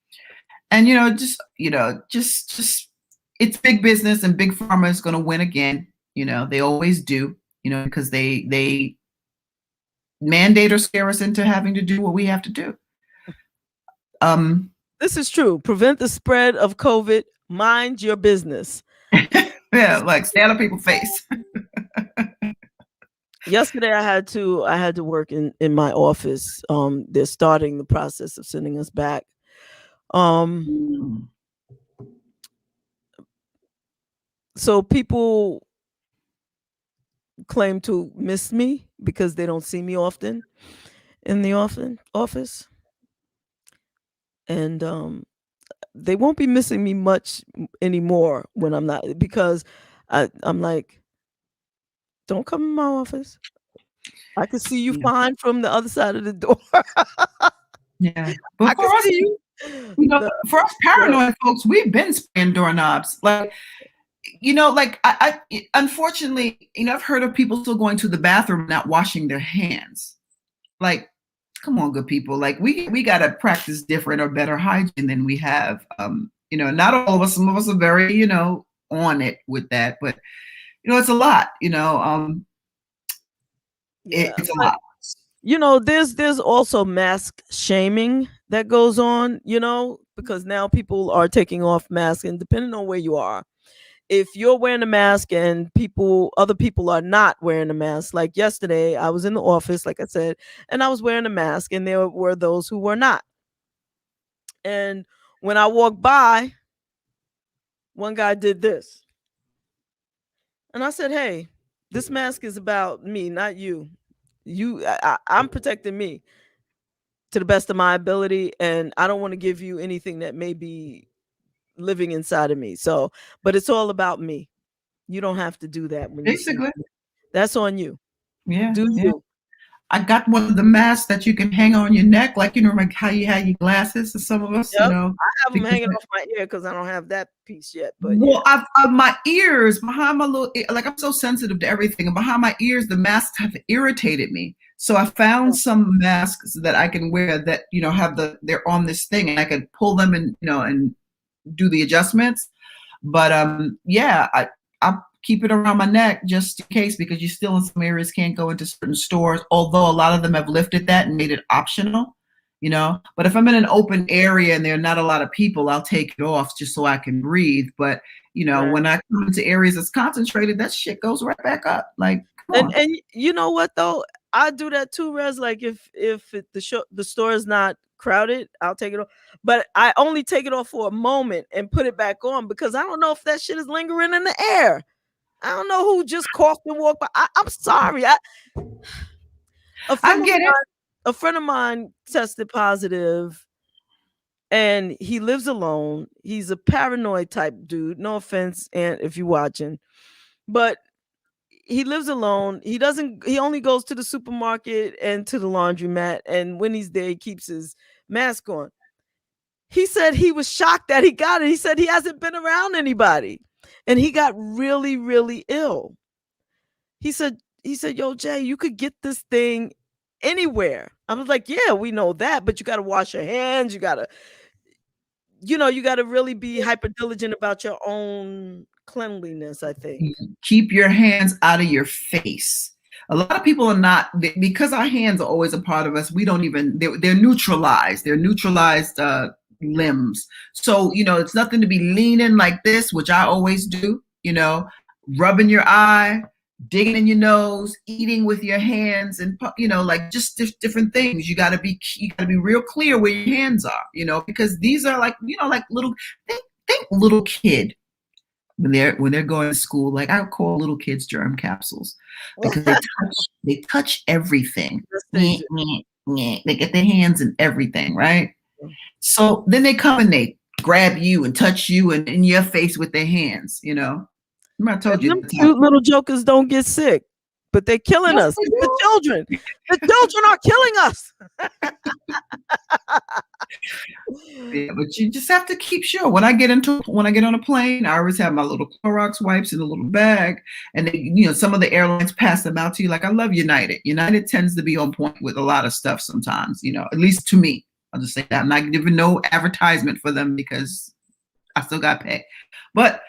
Speaker 8: just it's big business, and Big Pharma is going to win again. They always do. Because they mandate or scare us into having to do what we have to do.
Speaker 6: This is true. Prevent the spread of COVID. Mind your business.
Speaker 8: Yeah, like stay out of people's face.
Speaker 6: Yesterday I had to work in my office. They're starting the process of sending us back. So people claim to miss me because they don't see me often in the office, and they won't be missing me much anymore when I'm not, because I'm like, don't come in my office. I can see you fine from the other side of the door.
Speaker 8: Yeah, but for us, for us paranoid folks, we've been spraying doorknobs. I unfortunately, I've heard of people still going to the bathroom not washing their hands. Like, come on, good people. Like, we got to practice different or better hygiene than we have. Not all of us. Some of us are very, on it with that. But it's a lot. It's a lot.
Speaker 6: There's also mask shaming that goes on. Because now people are taking off masks, and depending on where you are. If you're wearing a mask and other people are not wearing a mask, like yesterday, I was in the office, like I said, and I was wearing a mask, and there were those who were not. And when I walked by, one guy did this. And I said, hey, this mask is about me, not you. I'm protecting me to the best of my ability, and I don't want to give you anything that may be living inside of me. So, but it's all about me. You don't have to do that when
Speaker 8: basically
Speaker 6: that's on you.
Speaker 8: Yeah.
Speaker 6: You.
Speaker 8: I got one of the masks that you can hang on your neck, like like how you have your glasses. And some of us,
Speaker 6: I have them hanging off my ear because I don't have that piece yet. But
Speaker 8: my ears behind my little, like, I'm so sensitive to everything, and behind my ears, the masks have irritated me. So I found some masks that I can wear that they're on this thing, and I could pull them and and do the adjustments. But I'll keep it around my neck just in case, because you still in some areas can't go into certain stores, although a lot of them have lifted that and made it optional, you know. But if I'm in an open area and there are not a lot of people, I'll take it off just so I can breathe. But you know, when I come into areas that's concentrated, that shit goes right back up. Like, come on.
Speaker 6: And you know what though? I do that too, Rez. Like if the store is not crowded, I'll take it off. But I only take it off for a moment and put it back on because I don't know if that shit is lingering in the air. I don't know who just coughed and walked by. I'm sorry. A friend of mine tested positive, and he lives alone. He's a paranoid type dude. No offense, and if you're watching, but he lives alone. He only goes to the supermarket and to the laundromat, and when he's there, he keeps his mask on. He said he was shocked that he got it. He said he hasn't been around anybody, and he got really, really ill. He said, yo, Jay, you could get this thing anywhere. I was like, yeah, we know that, but you got to wash your hands. You got to really be hyper diligent about your own cleanliness, I think.
Speaker 8: Keep your hands out of your face. A lot of people are not, because our hands are always a part of us. We don't even, they're neutralized. They're neutralized limbs. So, you know, it's nothing to be leaning like this, which I always do, you know, rubbing your eye, digging in your nose, eating with your hands, and, you know, like just different things. You gotta be real clear where your hands are, you know, because these are like, you know, like little, think little kid when they're going to school. Like I call little kids germ capsules because they touch everything. They get their hands in everything, right? So then they come and they grab you and touch you and in your face with their hands, you know. I told you,
Speaker 6: them cute little jokers don't get sick, but they're killing us. The children are killing us.
Speaker 8: Yeah, but you just have to keep sure. When I get on a plane, I always have my little Clorox wipes in a little bag, and they, you know, some of the airlines pass them out to you. Like I love United. United tends to be on point with a lot of stuff sometimes, you know, at least to me. I'll just say that. I'm not giving no advertisement for them because I still got paid, but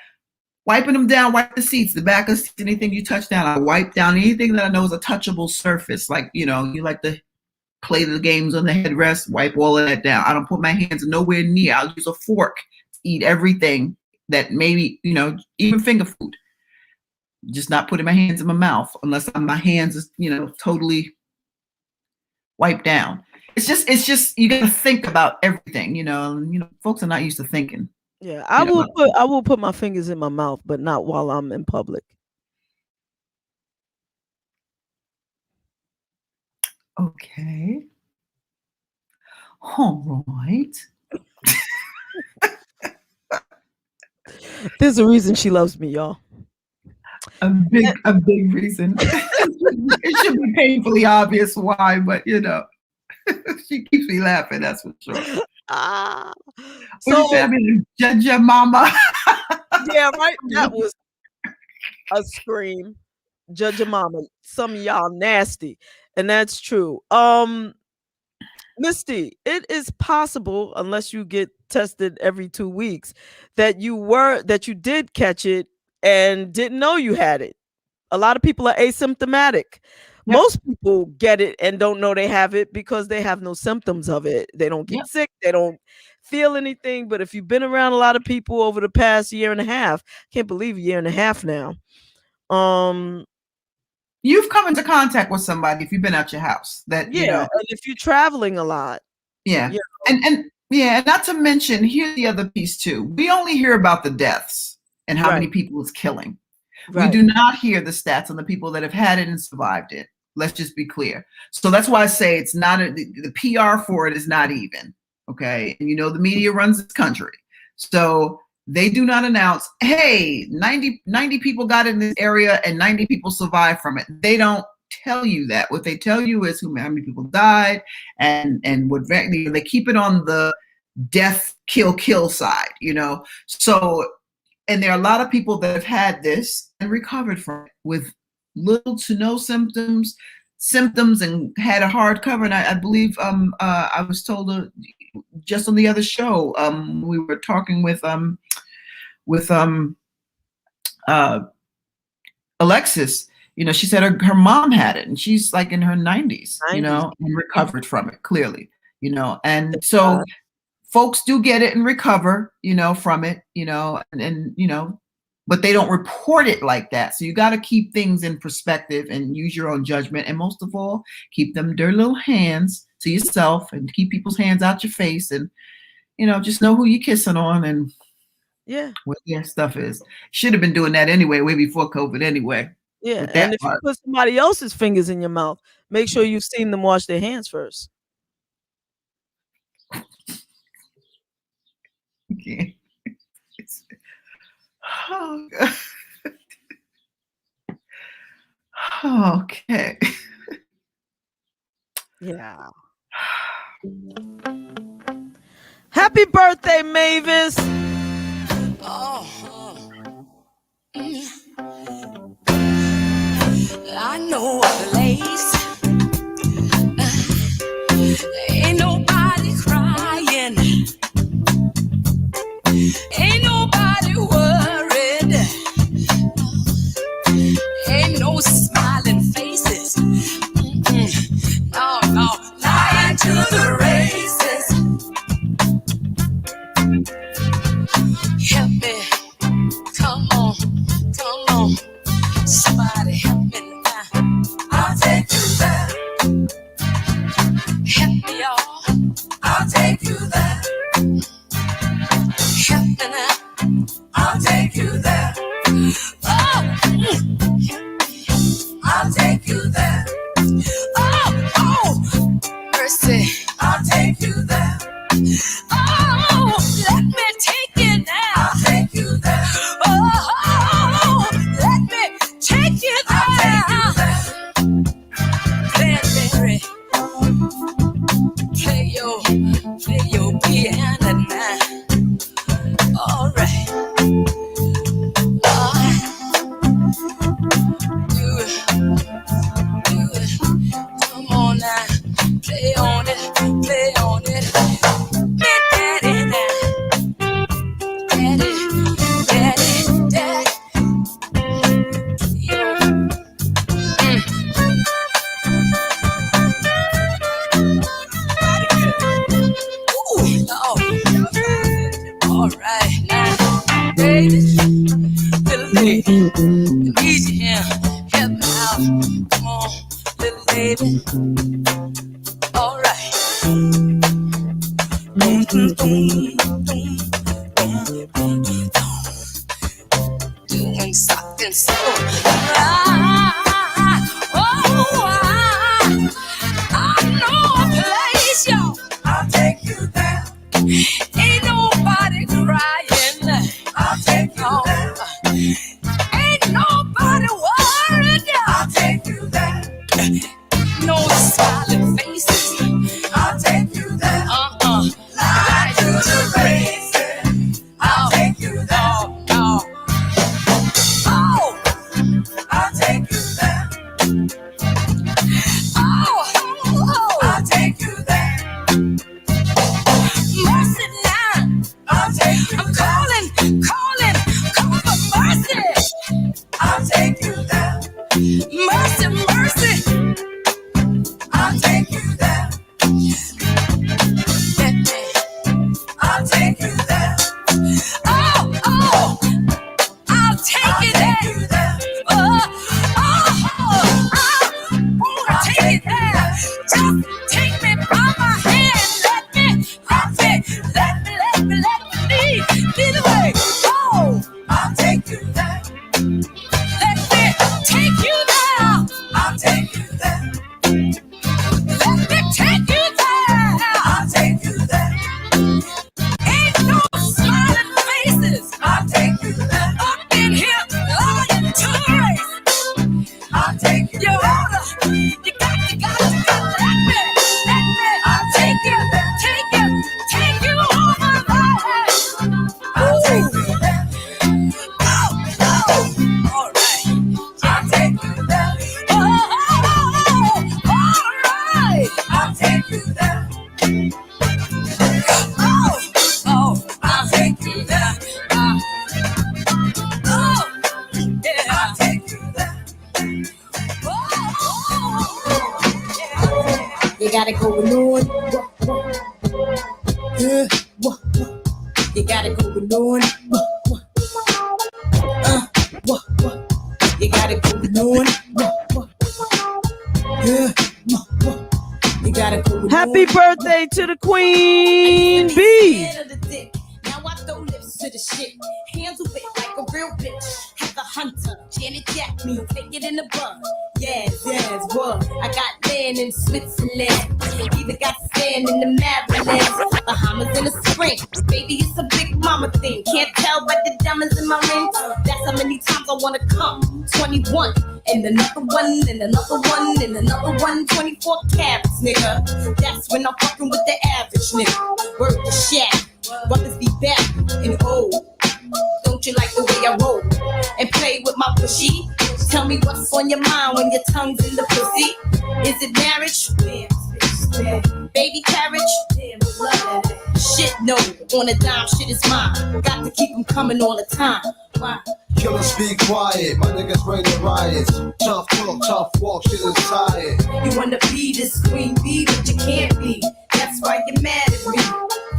Speaker 8: wiping them down, wipe the seats, the back of seats, anything you touch down. I wipe down anything that I know is a touchable surface. Like, you know, you like to play the games on the headrest, wipe all of that down. I don't put my hands nowhere near. I'll use a fork to eat everything that maybe, you know, even finger food. Just not putting my hands in my mouth unless my hands is, you know, totally wiped down. It's just you got to think about everything, you know. And, you know, folks are not used to thinking.
Speaker 6: Yeah, I will put my fingers in my mouth, but not while I'm in public.
Speaker 8: Okay. All right.
Speaker 6: There's a reason she loves me, y'all.
Speaker 8: A big reason. It should be painfully obvious why, but you know, she keeps me laughing. That's for sure. So I mean, judge your mama.
Speaker 6: Yeah, right. That was a scream. Judge your mama. Some of y'all nasty, and that's true. Misty, it is possible, unless you get tested every 2 weeks, that you did catch it and didn't know you had it. A lot of people are asymptomatic. Yep. Most people get it and don't know they have it because they have no symptoms of it. They don't get sick. They don't feel anything. But if you've been around a lot of people over the past year and a half, can't believe a year and a half now.
Speaker 8: You've come into contact with somebody if you've been out your house. That you know,
Speaker 6: and if you're traveling a lot.
Speaker 8: Yeah. You know. And not to mention, here's the other piece too. We only hear about the deaths and how many people it's killing. Right. We do not hear the stats on the people that have had it and survived it. Let's just be clear. So that's why I say it's not the PR for it is not even. Okay. And you know, the media runs this country. So they do not announce, hey, 90 people got in this area and 90 people survived from it. They don't tell you that. What they tell you is how many people died and what they keep it on the death, kill side, you know? So, and there are a lot of people that have had this and recovered from it with little to no symptoms and had a hard cover. And I believe I was told just on the other show, we were talking with Alexis, you know, she said her mom had it and she's like in her 90s, you know, and recovered from it clearly, you know, and so folks do get it and recover, you know, from it, you know, and you know, but they don't report it like that. So you got to keep things in perspective and use your own judgment. And most of all, keep them dirty little hands to yourself and keep people's hands out your face. And, you know, just know who you're kissing on and what their stuff is. Should have been doing that anyway, way before COVID anyway.
Speaker 6: Yeah. And if you put somebody else's fingers in your mouth, make sure you've seen them wash their hands first.
Speaker 8: Okay. Oh, God. Okay.
Speaker 6: Yeah. Happy birthday, Mavis.
Speaker 7: I know a place. Ain't nobody crying. Ain't nobody worried. Ain't no smiling faces. No, no, lying to the races. Help me. Come on, come on. Somebody help me now. I'll take you there. Help me, y'all. I'll take you there. Help me now. I'll take you there. Oh, I'll take you there. Oh, mercy. I'll take you there. Oh, let me take you now. I'll take you there. Oh, let me take you there. I'll take you there. Cranberry, play your piano now. All right. Do it. Come on now. Play on it. Daddy now. Daddy. Yeah. Ooh, Lord. All right now, baby, little lady, need you here, help me out. Come on, little lady. All right. Doing something so. I know a place, y'all. I'll take you there. Ain't nobody crying. I'll take you there. Ain't nobody worried. I'll take you there. No smiling faces. I'll take you there. Lie to the races. I'll take you there. Oh, I'll take you there. Oh, I'll take you there. Mercy now. I'll take you. I'm calling for mercy. I'll take you there. Mercy. I'll take you there. I'll take you there. Oh, I'll take you there. I wanna take you there. Just take me by my hand. Let me lead the way. Oh, I'll take you there. Let me take you there. I'll take you there. Let me take you there. I'll take you there. Ain't no smiling faces. I'll take you there. Up in here, lying to the race. I'll take you there. You got to let me. I'll take you there. Take you over there. I'll take you there. Oh, all right. I'll take you there. Oh, all right. I'll take you there. Oh, I'll take you there. Oh, yeah, I'll take you there. Oh, yeah.
Speaker 1: You gotta go, Lord.
Speaker 7: going on. You got it going on. Yeah. You got it going on.
Speaker 6: Happy birthday to the Queen Bee.
Speaker 7: Now I throw lips to the shit. Handle it like a real bitch. Have a hunter, Janet Jack me, take it in the bun. Yes, what? I got land in Switzerland. Even got stand in the Maryland. Bahamas in the spring. Baby, it's a big mama thing. Can't tell by the diamonds in my ring. That's how many times I wanna come. 21. And another one, and another one, and another one. 24 carats, nigga. That's when I'm fucking with the average nigga. Word to shack. Brothers be back and old. Don't you like the way I roll and play with my pushy? Tell me what's on your mind when your tongue's in the pussy. Is it marriage? Baby carriage? Shit no, on a dime, shit is mine. Got to keep them coming all the time. Why?
Speaker 10: Killers be quiet, my niggas bring the riots. Tough talk, tough walk, shit is tired.
Speaker 7: You wanna be this queen bee, but you can't be. That's why you're mad at me.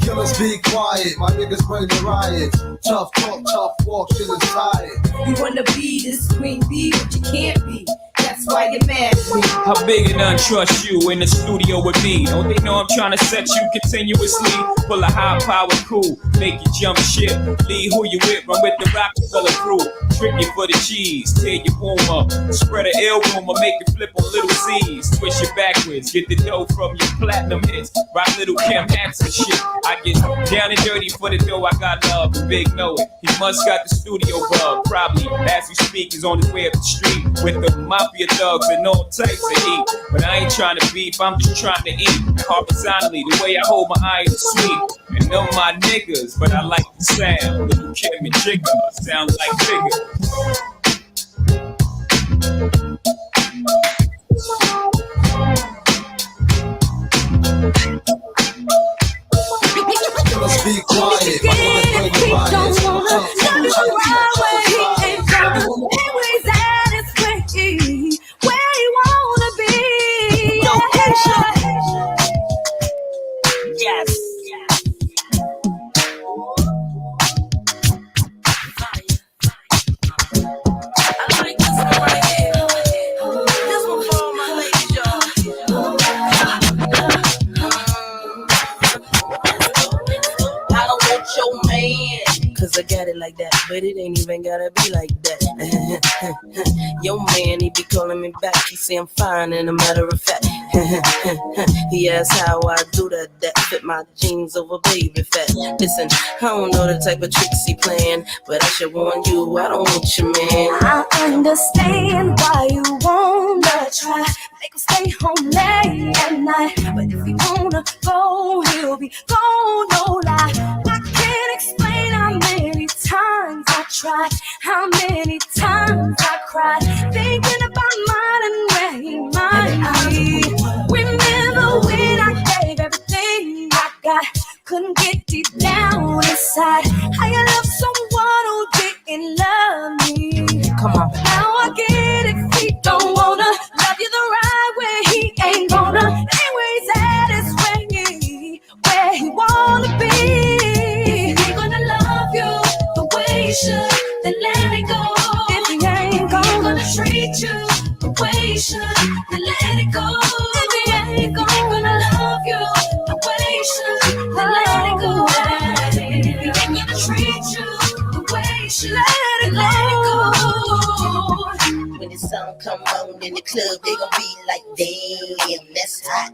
Speaker 10: Killers be quiet, my niggas bring the riots. Tough talk, tough walk, shit is tired.
Speaker 7: You wanna be this queen bee, but you can't be. That's why you're mad at me.
Speaker 11: How big and untrust you in the studio with me? Don't they know I'm trying to set you continuously? Pull a high power cool, make you jump ship. Lead who you with, run with the Rockefeller crew. Trick you for the cheese, tear your womb up. Spread an ill rumor, make it flip on little C's. Twist you backwards, get the dough from your platinum hits. Rock little Kim hats and shit. I get down and dirty for the dough, I got love. The big know it, he must got the studio bug. Probably, as we speak, he's on his way up the street with the mafia thugs and all types of heat. But I ain't trying to beef, I'm just trying to eat. Horizontally, the way I hold my eye is sweet. And know my niggas, but I like the sound. Little Kim and Jigga sound like figures.
Speaker 10: Killers be quiet, my niggas bring the riots. Tough talk, tough
Speaker 7: Yes.
Speaker 12: Cause I got it like that, but it ain't even gotta be like that. Yo man, he be calling me back, he say I'm fine and a matter of fact. He asks how I do that fit my jeans over baby fat. Listen, I don't know the type of tricks he playing, but I should warn you, I don't want you, man.
Speaker 13: I understand why you wanna try, make him stay home late at night. But if he wanna go, he'll be gone, no lie. I can't explain how many times I tried, how many times I cried, thinking about mine and where he might be. Remember when I gave everything I got, couldn't get deep down inside. How you love someone who didn't love me.
Speaker 12: Come on.
Speaker 13: Now I get it, he don't wanna love you the right way. He ain't gonna, anyway he's at his where he wanna be. If he gonna love you the way he should, then let it go. If he ain't gonna treat you the way he should, then let it go. If he ain't gonna love you the way he should, then let it go. If he ain't gonna treat you the way he should, let it go.
Speaker 12: When the sun come on in the club, they gon' be like, damn, that's hot.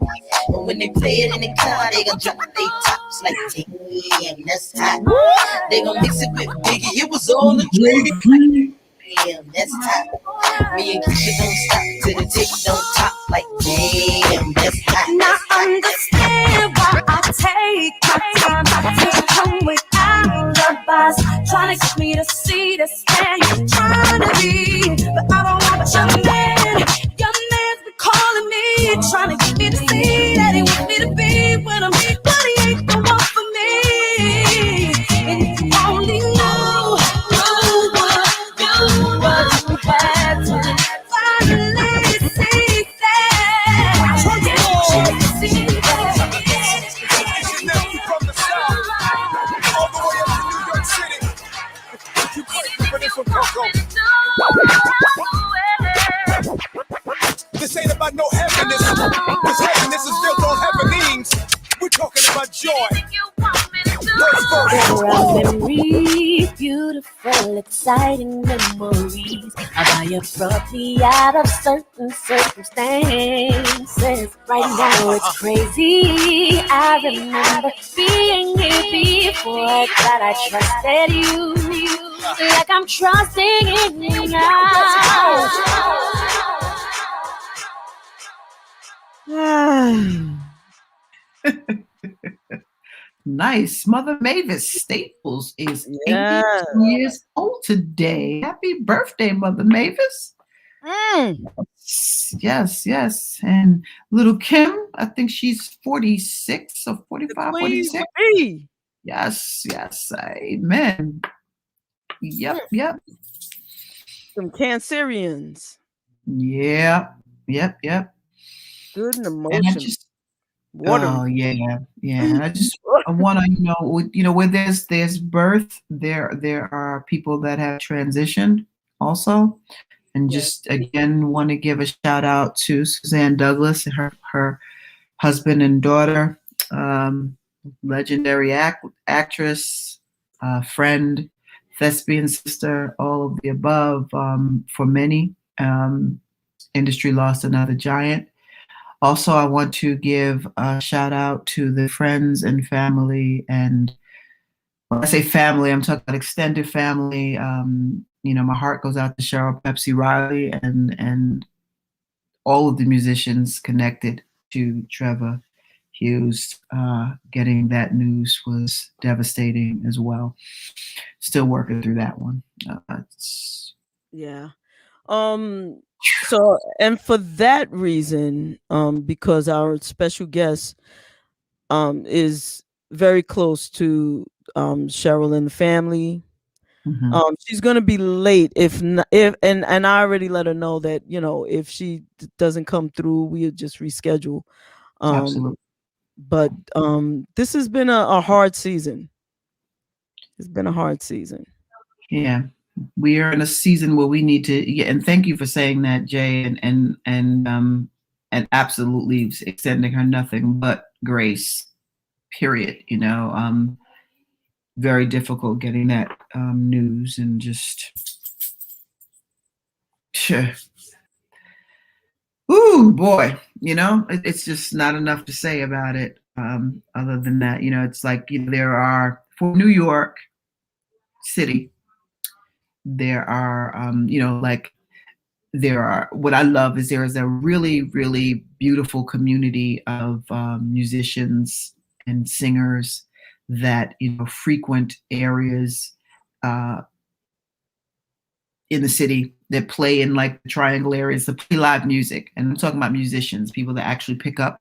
Speaker 12: But when they play it in the car, they gon' drop their tops like, damn, that's hot. They gon' mix it with Biggie, it was all a dream. Damn, that's hot. Me and Keisha don't stop till the tick don't top like, damn, that's hot.
Speaker 13: Now understand why I take my time to come without the bus, trying to get me to see this man you're trying to be. But I don't want your man's been calling me, trying to get me to see that he wants me to be with him, but he ain't the one for me. And if you only knew what you had to finally see that. See that.
Speaker 10: from the south, all the way up to New York City. Cause happiness is built on happenings. We're talking about joy.
Speaker 13: There are memories, beautiful, exciting memories. I abruptly out of certain circumstances. Right now it's crazy. I remember being here before, that I trusted you like I'm trusting in you now.
Speaker 8: Nice. Mother Mavis Staples is
Speaker 6: Yeah.
Speaker 8: 82 years old today. Happy birthday, Mother Mavis. Yes, yes. And little Kim, I think she's 46 or 45, 46. Yes, yes. Amen. Yep, yep.
Speaker 6: Some Cancerians.
Speaker 8: Yep, yep, yep.
Speaker 6: Good and
Speaker 8: And I
Speaker 6: emotional.
Speaker 8: just,
Speaker 6: Water.
Speaker 8: oh yeah, yeah. I want to, where there's birth, there are people that have transitioned also, and just again want to give a shout out to Suzanne Douglas and her husband and daughter, legendary actress, friend, thespian sister, all of the above. For many, industry lost another giant. Also, I want to give a shout out to the friends and family. And when I say family, I'm talking about extended family. My heart goes out to Cheryl Pepsi Riley and all of the musicians connected to Trevor Hughes. Getting that news was devastating as well. Still working through that one.
Speaker 6: Yeah. So, and for that reason, because our special guest is very close to Cheryl and the family. She's gonna be late if and I already let her know that if she doesn't come through, we'll just reschedule.
Speaker 8: Absolutely.
Speaker 6: But this has been a hard season. It's been a hard season.
Speaker 8: Yeah. We are in a season where we need to, and thank you for saying that, Jay, and absolutely extending her nothing but grace, period. Very difficult getting that news, and just, ooh, boy, it's just not enough to say about it. Other than that, it's like there are, for New York City, there are, what I love is there is a really, really beautiful community of musicians and singers that, frequent areas in the city that play in like the triangle areas, that play live music. And I'm talking about musicians, people that actually pick up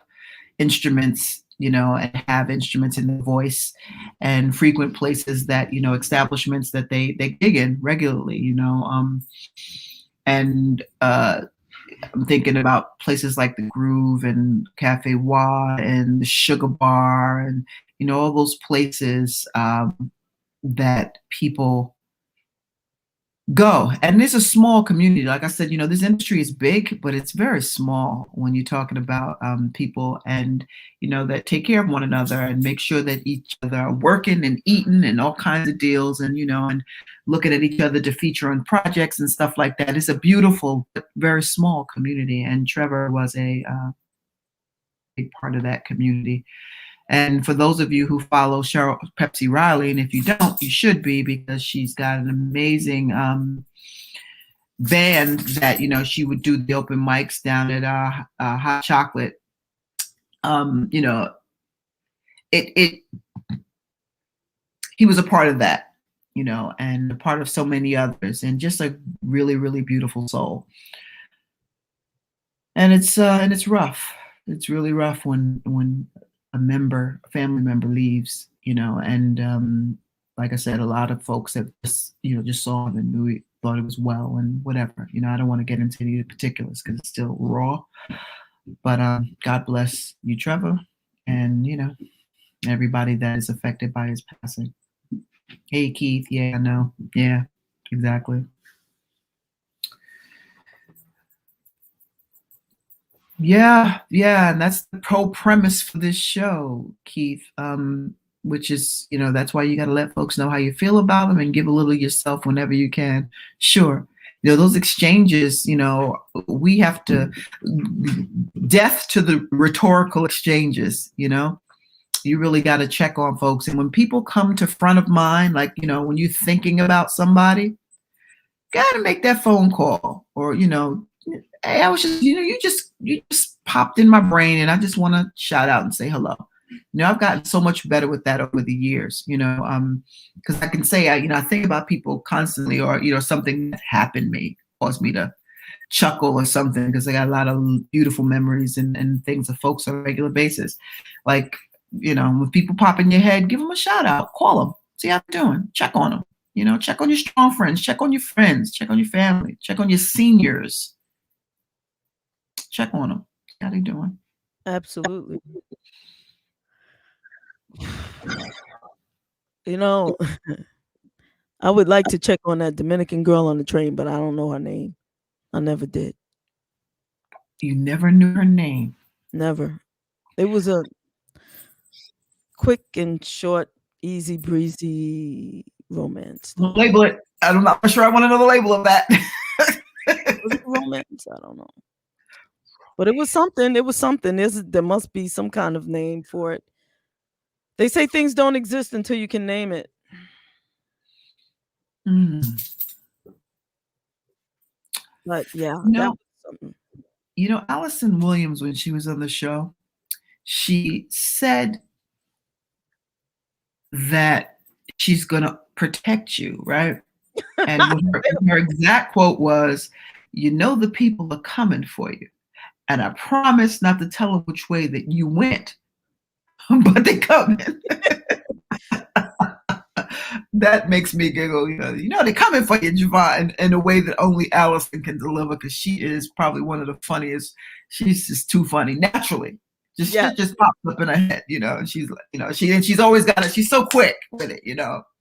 Speaker 8: instruments, and have instruments in their voice, and frequent places that, establishments that they gig in regularly, and I'm thinking about places like the Groove and Cafe Wa and the Sugar Bar, and all those places that people go. And it's a small community. Like I said, this industry is big, but it's very small when you're talking about people and, that take care of one another and make sure that each other are working and eating and all kinds of deals, and, and looking at each other to feature on projects and stuff like that. It's a beautiful, but very small community. And Trevor was a big part of that community. And for those of you who follow Cheryl Pepsi Riley, and if you don't, you should be, because she's got an amazing band that, she would do the open mics down at Hot Chocolate. He was a part of that, and a part of so many others, and just a really, really beautiful soul. And it's rough. It's really rough when a family member leaves, and like I said, a lot of folks that just saw him and knew thought it was well and whatever. I don't want to get into any particulars because it's still raw. But God bless you, Trevor, and everybody that is affected by his passing. Hey, Keith. Yeah, I know. Yeah, exactly. Yeah, and that's the whole premise for this show, Keith. Which is, that's why you got to let folks know how you feel about them and give a little of yourself whenever you can. Sure. Those exchanges, we have to, death to the rhetorical exchanges, you really got to check on folks. And when people come to front of mind, like, when you're thinking about somebody, got to make that phone call, or, hey, I was just, you just popped in my brain and I just want to shout out and say hello. I've gotten so much better with that over the years, because I can say, I think about people constantly, or, something that happened to me caused me to chuckle or something, because I got a lot of beautiful memories and things of folks on a regular basis. Like, when people pop in your head, give them a shout out, call them, see how they're doing, check on them, check on your strong friends, check on your friends, check on your family, check on your seniors, check on them, see how they're doing.
Speaker 6: Absolutely. I would like to check on that Dominican girl on the train, but I don't know her name. I never did.
Speaker 8: You never knew her name?
Speaker 6: Never. It was a quick and short, easy breezy romance.
Speaker 8: Label it. I'm not sure I want to know the label of that.
Speaker 6: Was it romance? I don't know. But it was something. It was something. There must be some kind of name for it. They say things don't exist until you can name it. But yeah, that was something.
Speaker 8: Allison Williams, when she was on the show, she said that she's going to protect you, right? And her exact quote was, the people are coming for you. And I promise not to tell them which way that you went, but they coming. That makes me giggle. They're coming for you, JaVonne, in a way that only Allison can deliver, because she is probably one of the funniest. She's just too funny naturally. Shit just pops up in her head, and she's like, she's always got it. She's so quick with it,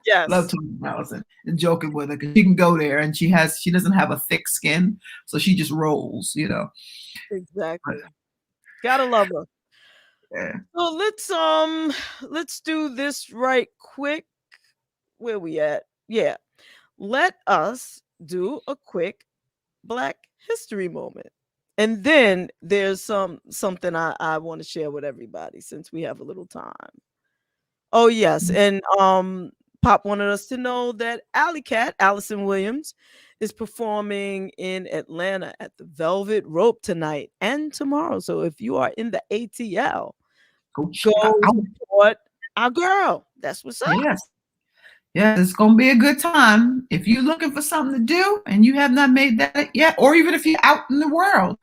Speaker 6: Yes.
Speaker 8: Love talking to Allison and joking with her, because she can go there, and she doesn't have a thick skin, so she just rolls,
Speaker 6: Exactly. Gotta love her.
Speaker 8: Yeah.
Speaker 6: So let's do this right quick. Where we at? Yeah. Let us do a quick Black History moment. And then there's something I want to share with everybody since we have a little time. Oh, yes. And Pop wanted us to know that Alley Cat, Allison Williams, is performing in Atlanta at the Velvet Rope tonight and tomorrow. So if you are in the ATL, go support our girl. That's what's up.
Speaker 8: Yes. Yeah, it's going to be a good time. If you're looking for something to do and you have not made that yet, or even if you're out in the world,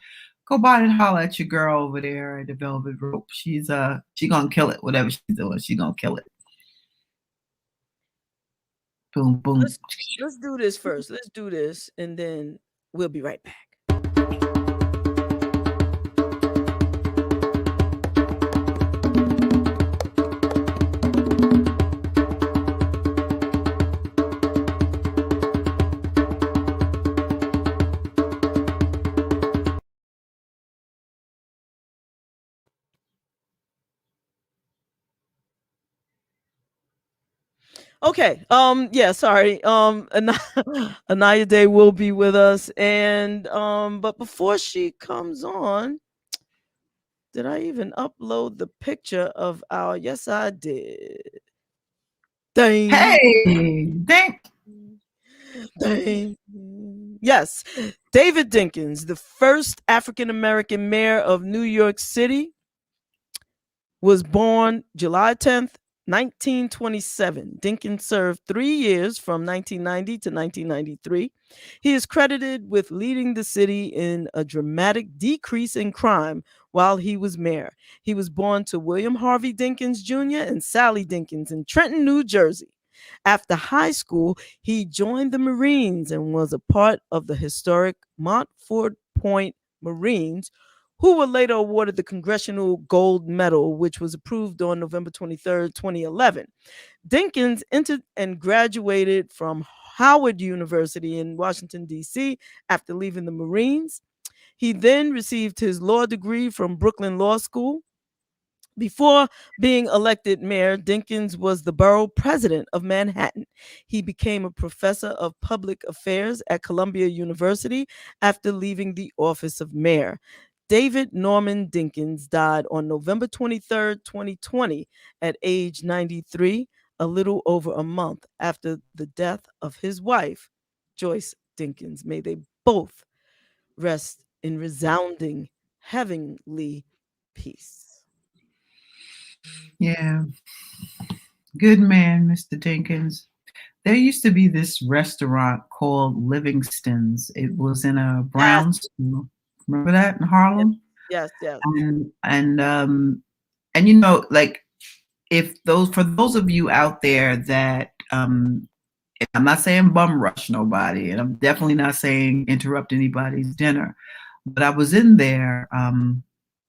Speaker 8: go by and holler at your girl over there at the Velvet Rope. She's going to kill it. Whatever she's doing, she's going to kill it. Boom, boom.
Speaker 6: Let's do this first. Let's do this, and then we'll be right back. Okay. Yeah, sorry. Inaya Day will be with us. And but before she comes on, did I even upload the picture of our? Yes, I did. Dang.
Speaker 8: Hey,
Speaker 6: dang. Yes. David Dinkins, the first African-American mayor of New York City, was born July 10th, 1927. Dinkins served 3 years from 1990 to 1993. He is credited with leading the city in a dramatic decrease in crime while he was mayor. He was born to William Harvey Dinkins Jr. and Sally Dinkins in Trenton, New Jersey. After high school, he joined the Marines and was a part of the historic Montford Point Marines, who were later awarded the Congressional Gold Medal, which was approved on November 23rd, 2011. Dinkins entered and graduated from Howard University in Washington, D.C. after leaving the Marines. He then received his law degree from Brooklyn Law School. Before being elected mayor, Dinkins was the borough president of Manhattan. He became a professor of public affairs at Columbia University after leaving the office of mayor. David Norman Dinkins died on November 23rd, 2020, at age 93, a little over a month after the death of his wife, Joyce Dinkins. May they both rest in resounding heavenly peace.
Speaker 8: Yeah. Good man, Mr. Dinkins. There used to be this restaurant called Livingston's. It was in a brownstone. Remember that in Harlem?
Speaker 6: Yes, yes.
Speaker 8: And you know, like for those of you out there that I'm not saying bum rush nobody, and I'm definitely not saying interrupt anybody's dinner, but I was in there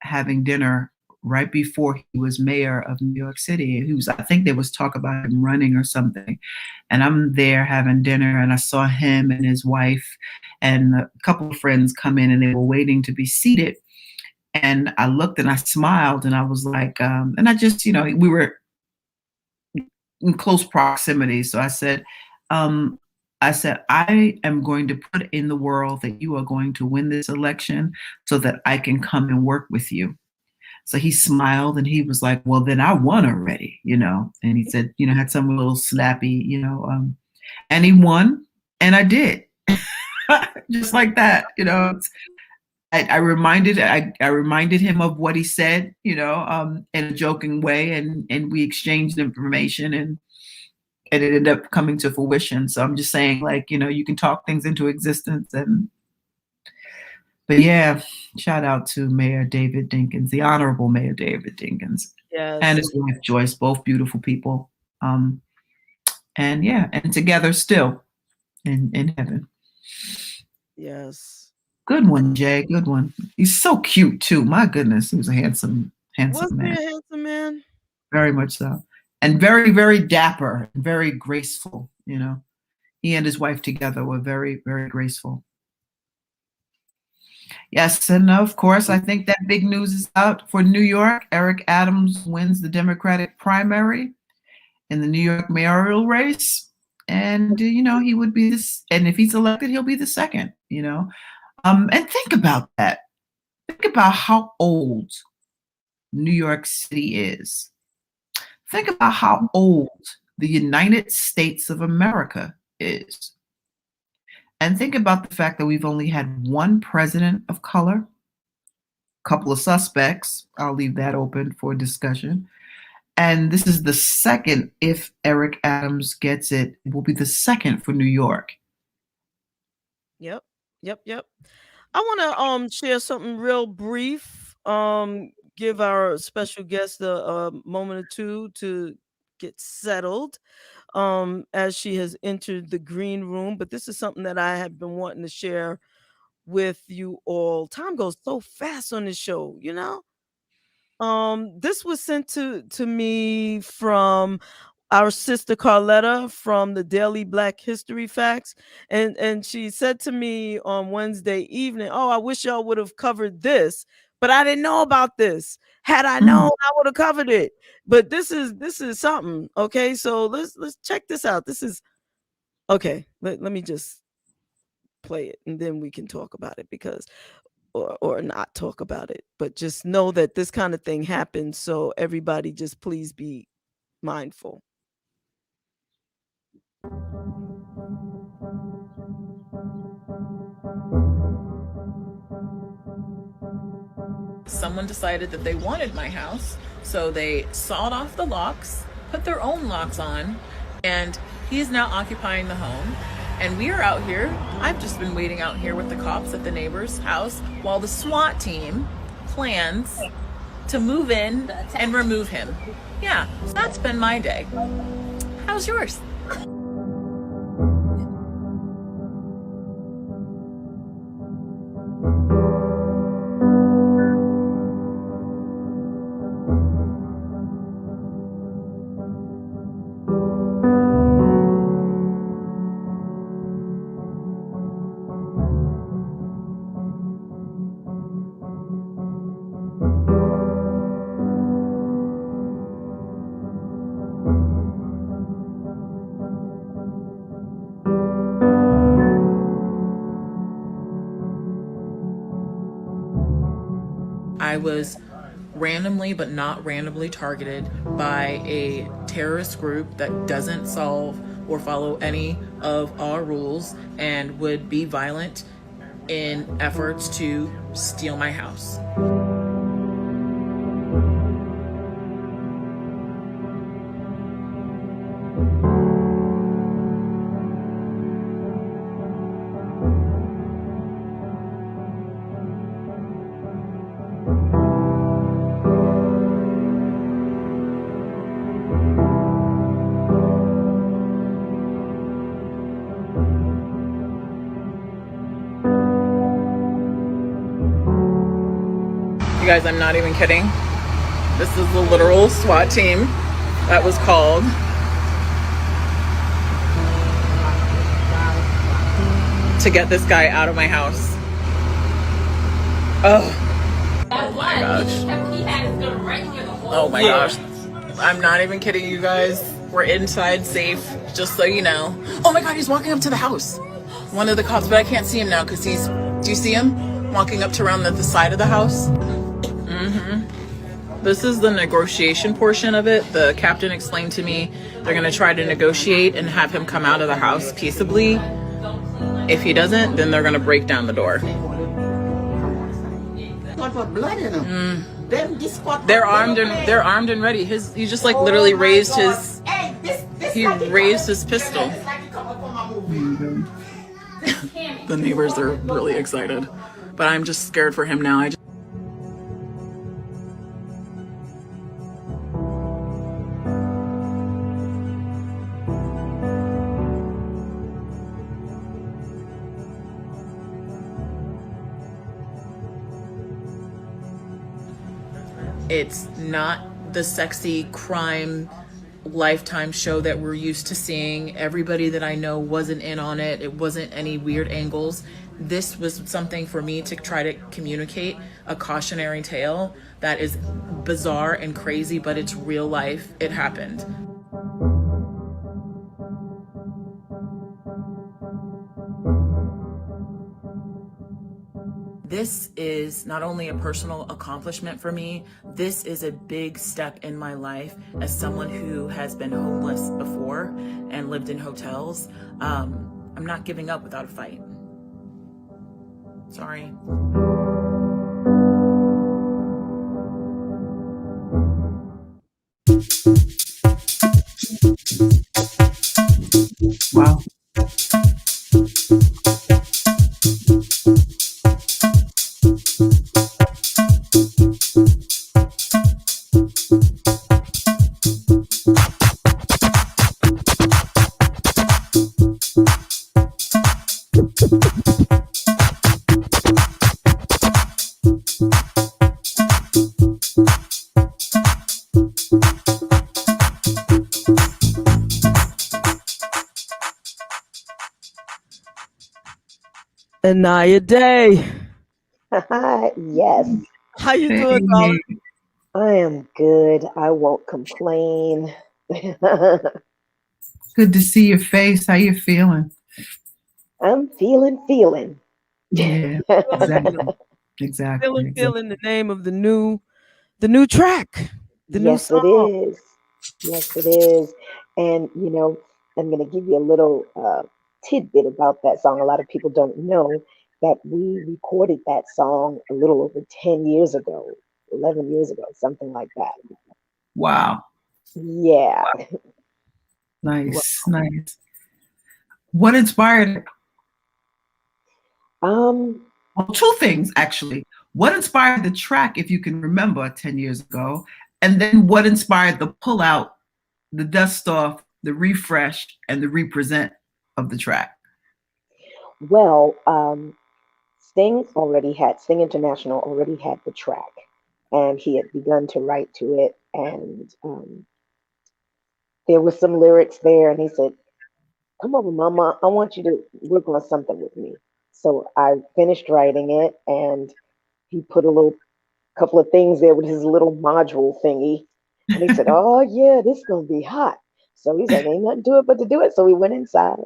Speaker 8: having dinner right before he was mayor of New York City. I think there was talk about him running or something. And I'm there having dinner, and I saw him and his wife and a couple of friends come in, and they were waiting to be seated. And I looked and I smiled, and I was like, and I just, we were in close proximity. So I said, I am going to put in the world that you are going to win this election so that I can come and work with you. So he smiled and he was like, well, then I won already, And he said, had some little snappy, and he won, and I did. Just like that, I reminded him of what he said, in a joking way, and we exchanged information, and it ended up coming to fruition. So I'm just saying, like, you can talk things into existence. But yeah, shout out to Mayor David Dinkins, the Honorable Mayor David Dinkins, and his wife Joyce, both beautiful people. And together still in heaven.
Speaker 6: Yes.
Speaker 8: Good one, Jay. Good one. He's so cute too. My goodness, he was a handsome man.
Speaker 6: Wasn't he a handsome man?
Speaker 8: Very much so. And very, very dapper, very graceful, He and his wife together were very, very graceful. Yes, and of course, I think that big news is out for New York. Eric Adams wins the Democratic primary in the New York mayoral race. And, he would be this, and if he's elected, he'll be the second, And think about that. Think about how old New York City is. Think about how old the United States of America is. And think about the fact that we've only had one president of color, a couple of suspects. I'll leave that open for discussion. And this is the second, if Eric Adams gets it, it will be the second for New York.
Speaker 6: Yep. I want to share something real brief. Give our special guest a moment or two to get settled as she has entered the green room. But this is something that I have been wanting to share with you all. Time goes so fast on this show, This was sent to me from our sister Carletta from the Daily Black History Facts. And she said to me on Wednesday evening, oh, I wish y'all would have covered this, but I didn't know about this. Had I known, I would have covered it. But this is something. Okay, so let's check this out. This is okay. Let me just play it and then we can talk about it, because or not talk about it, but just know that this kind of thing happens. So everybody just please be mindful.
Speaker 14: Someone decided that they wanted my house, so they sawed off the locks, put their own locks on, and he's now occupying the home. And we are out here. I've just been waiting out here with the cops at the neighbor's house while the SWAT team plans to move in and remove him. Yeah, that's been my day. How's yours? I was randomly but not randomly targeted by a terrorist group that doesn't solve or follow any of our rules and would be violent in efforts to steal my house. You guys, I'm not even kidding. This is the literal SWAT team that was called. To get this guy out of my house. Oh my gosh. Oh my gosh. I'm not even kidding you guys. We're inside safe, just so you know. Oh my God, he's walking up to the house. One of the cops, but I can't see him now because he's, do you see him? Walking up to around the side of the house. This is the negotiation portion of it. The captain explained to me they're gonna try to negotiate and have him come out of the house peaceably. If he doesn't, then they're gonna break down the door. They're armed and ready. He just like literally raised his pistol. The neighbors are really excited, but I'm just scared for him now. It's not the sexy crime Lifetime show that we're used to seeing. Everybody that I know wasn't in on it. It wasn't any weird angles. This was something for me to try to communicate a cautionary tale that is bizarre and crazy, but it's real life. It happened. This is not only a personal accomplishment for me, this is a big step in my life as someone who has been homeless before and lived in hotels. I'm not giving up without a fight. Sorry.
Speaker 8: Wow.
Speaker 6: Inaya Day.
Speaker 15: Yes.
Speaker 6: How you doing, darling?
Speaker 15: I am good. I won't complain.
Speaker 8: Good to see your face. How you feeling?
Speaker 15: I'm feeling.
Speaker 8: Yeah, exactly.
Speaker 6: Feeling the name of the new track. The new
Speaker 15: Yes,
Speaker 6: song.
Speaker 15: it is. Yes, it is. And I'm gonna give you a little tidbit about that song. A lot of people don't know that we recorded that song a little over 10 years ago, 11 years ago, something like that.
Speaker 8: Wow.
Speaker 15: Yeah.
Speaker 8: Nice. What inspired it? Well, two things actually. What inspired the track, if you can remember, 10 years ago? And then what inspired the pull out, the dust off, the refresh, and the represent of the track?
Speaker 15: Well, Sting International already had the track, and he had begun to write to it, and there were some lyrics there, and he said, "Come over, Mama, I want you to work on something with me." So I finished writing it, and he put a couple of things there with his little module thingy, and he said, "Oh yeah, this is gonna be hot." So he's like, "Ain't nothing to it but to do it." So we went inside,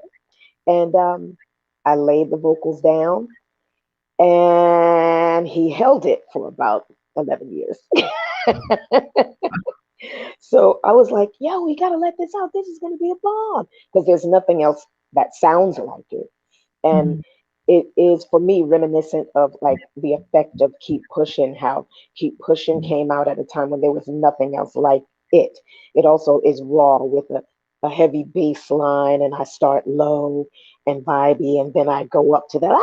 Speaker 15: and I laid the vocals down, and he held it for about 11 years. So I was like, yo, we gotta let this out. This is gonna be a bomb. Because there's nothing else that sounds like it. And it is for me reminiscent of like the effect of Keep Pushing, how Keep Pushing came out at a time when there was nothing else like it. It also is raw with a heavy bass line, and I start low and vibey, and then I go up to the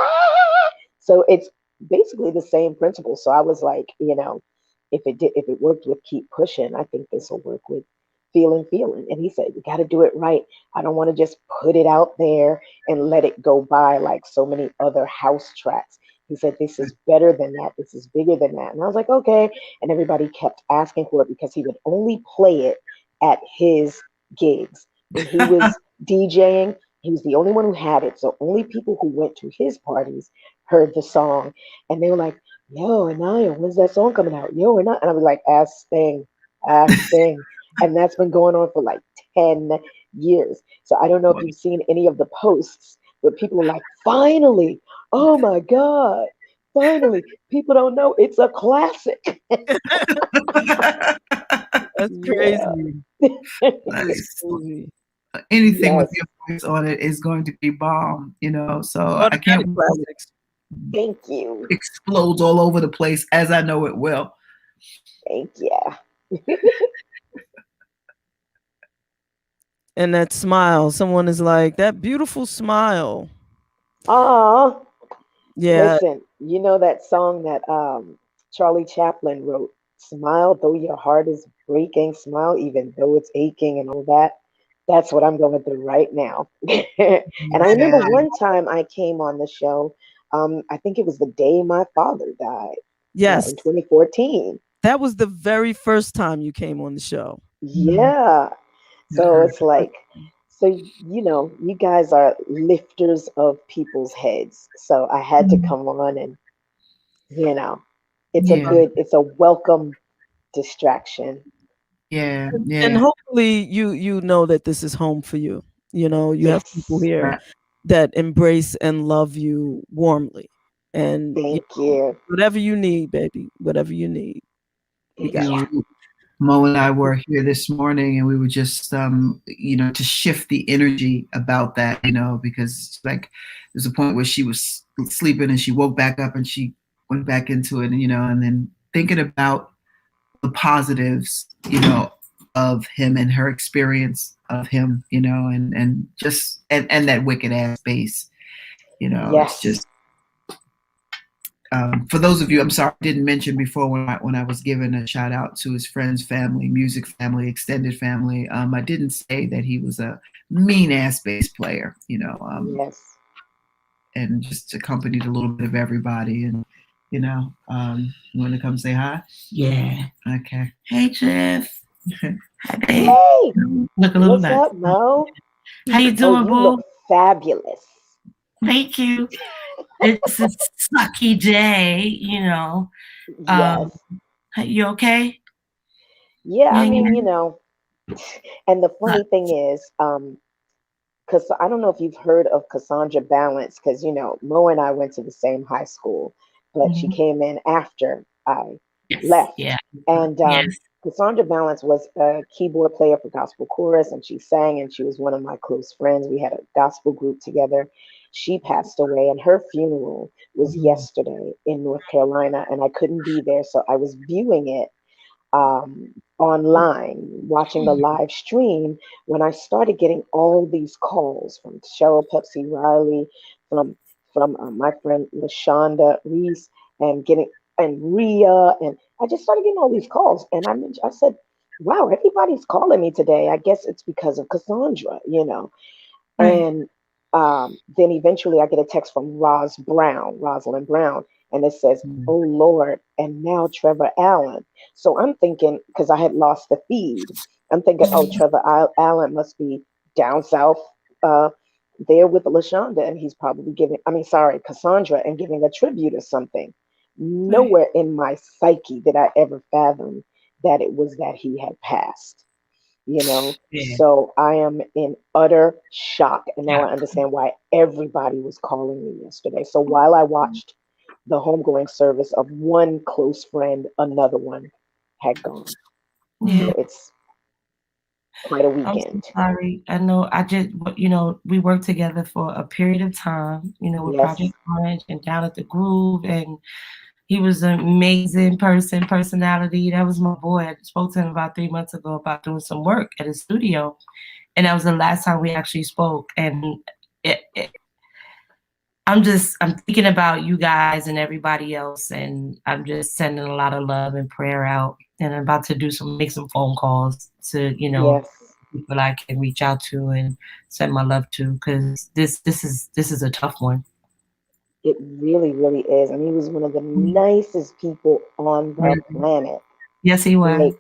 Speaker 15: so it's basically the same principle. So I was like, if it worked with Keep Pushing, I think this will work with Feeling. And he said, you got to do it right. I don't want to just put it out there and let it go by like so many other house tracks. He said, this is better than that. This is bigger than that. And I was like, okay. And everybody kept asking for it because he would only play it at his gigs. When he was DJing, he was the only one who had it. So only people who went to his parties heard the song. And they were like, yo, Inaya, when's that song coming out? Yo, Inaya. And I was like, ask Sting. And that's been going on for like 10 years. So I don't know if you've seen any of the posts, but people are like, finally, oh my God, finally. People don't know it's a classic.
Speaker 8: That's
Speaker 15: crazy.
Speaker 8: That's crazy. Anything with your voice on it is going to be bomb, So I can't wait.
Speaker 15: Thank you.
Speaker 8: Explodes all over the place, as I know it will.
Speaker 15: Thank you.
Speaker 6: And that smile, someone is like, that beautiful smile.
Speaker 15: Ah,
Speaker 6: yeah.
Speaker 15: Listen, you know that song that Charlie Chaplin wrote, smile though your heart is breaking, smile even though it's aching and all that. That's what I'm going through right now. And I remember one time I came on the show, I think it was the day my father died.
Speaker 6: Yes.
Speaker 15: In 2014.
Speaker 6: That was the very first time you came on the show.
Speaker 15: Yeah. So it's like, you guys are lifters of people's heads. So I had to come on and, it's a welcome distraction.
Speaker 8: Yeah.
Speaker 6: And hopefully you know that this is home for you. You have people here that embrace and love you warmly. And
Speaker 15: thank you.
Speaker 6: Whatever you need, baby, whatever you need. We got you.
Speaker 8: Mo and I were here this morning, and we were just, to shift the energy about that, because like there's a point where she was sleeping and she woke back up and she went back into it, and then thinking about the positives, of him and her experience of him, and just and that wicked ass bass, it's just. For those of you, I'm sorry, I didn't mention before when I was giving a shout out to his friends, family, music family, extended family. I didn't say that he was a mean ass bass player,
Speaker 15: yes.
Speaker 8: And just accompanied a little bit of everybody. And, you want to come say hi? Yeah. Okay. Hey, Jeff. Hi, babe.
Speaker 15: Hey.
Speaker 8: Look a little
Speaker 15: What's up, Mo?
Speaker 16: How you doing,
Speaker 15: you
Speaker 16: boo?
Speaker 15: look fabulous.
Speaker 16: Thank you. It's a sucky day,
Speaker 15: Yes.
Speaker 16: You okay?
Speaker 15: Yeah, I mean, and the funny thing is, because I don't know if you've heard of Cassandra Balance, because, Mo and I went to the same high school, but she came in after I left.
Speaker 16: Yeah.
Speaker 15: And Cassandra Balance was a keyboard player for gospel chorus, and she sang, and she was one of my close friends. We had a gospel group together. She passed away, and her funeral was yesterday in North Carolina, and I couldn't be there, so I was viewing it online, watching the live stream, when I started getting all these calls from Cheryl Pepsi Riley, from my friend LaShonda Reese, and Rhea, and I just started getting all these calls, and I said, wow, everybody's calling me today. I guess it's because of Cassandra, And then eventually I get a text from Rosalind Brown, and it says, oh Lord, and now Trevor Allen. So I'm thinking, because I had lost the feed, I'm thinking, oh, Trevor Allen must be down south there with LaShonda, and he's probably Cassandra, and giving a tribute or something. Nowhere in my psyche did I ever fathom that it was that he had passed. So I am in utter shock. And now I understand why everybody was calling me yesterday. So while I watched the homegoing service of one close friend, another one had gone.
Speaker 16: Yeah.
Speaker 15: So it's quite a
Speaker 16: I'm so
Speaker 15: weekend.
Speaker 16: sorry. I know I just, we worked together for a period of time, with
Speaker 15: Yes.
Speaker 16: Project Orange and Down at the Groove, and he was an amazing personality. That was my boy. I spoke to him about 3 months ago about doing some work at his studio, and that was the last time we actually spoke. And I'm thinking about you guys and everybody else, and I'm just sending a lot of love and prayer out. And I'm about to make some phone calls to,
Speaker 15: Yes.
Speaker 16: people I can reach out to and send my love to, because this is a tough one.
Speaker 15: It really, really is. I mean, he was one of the nicest people on the planet.
Speaker 16: Yes, he was.
Speaker 15: Like,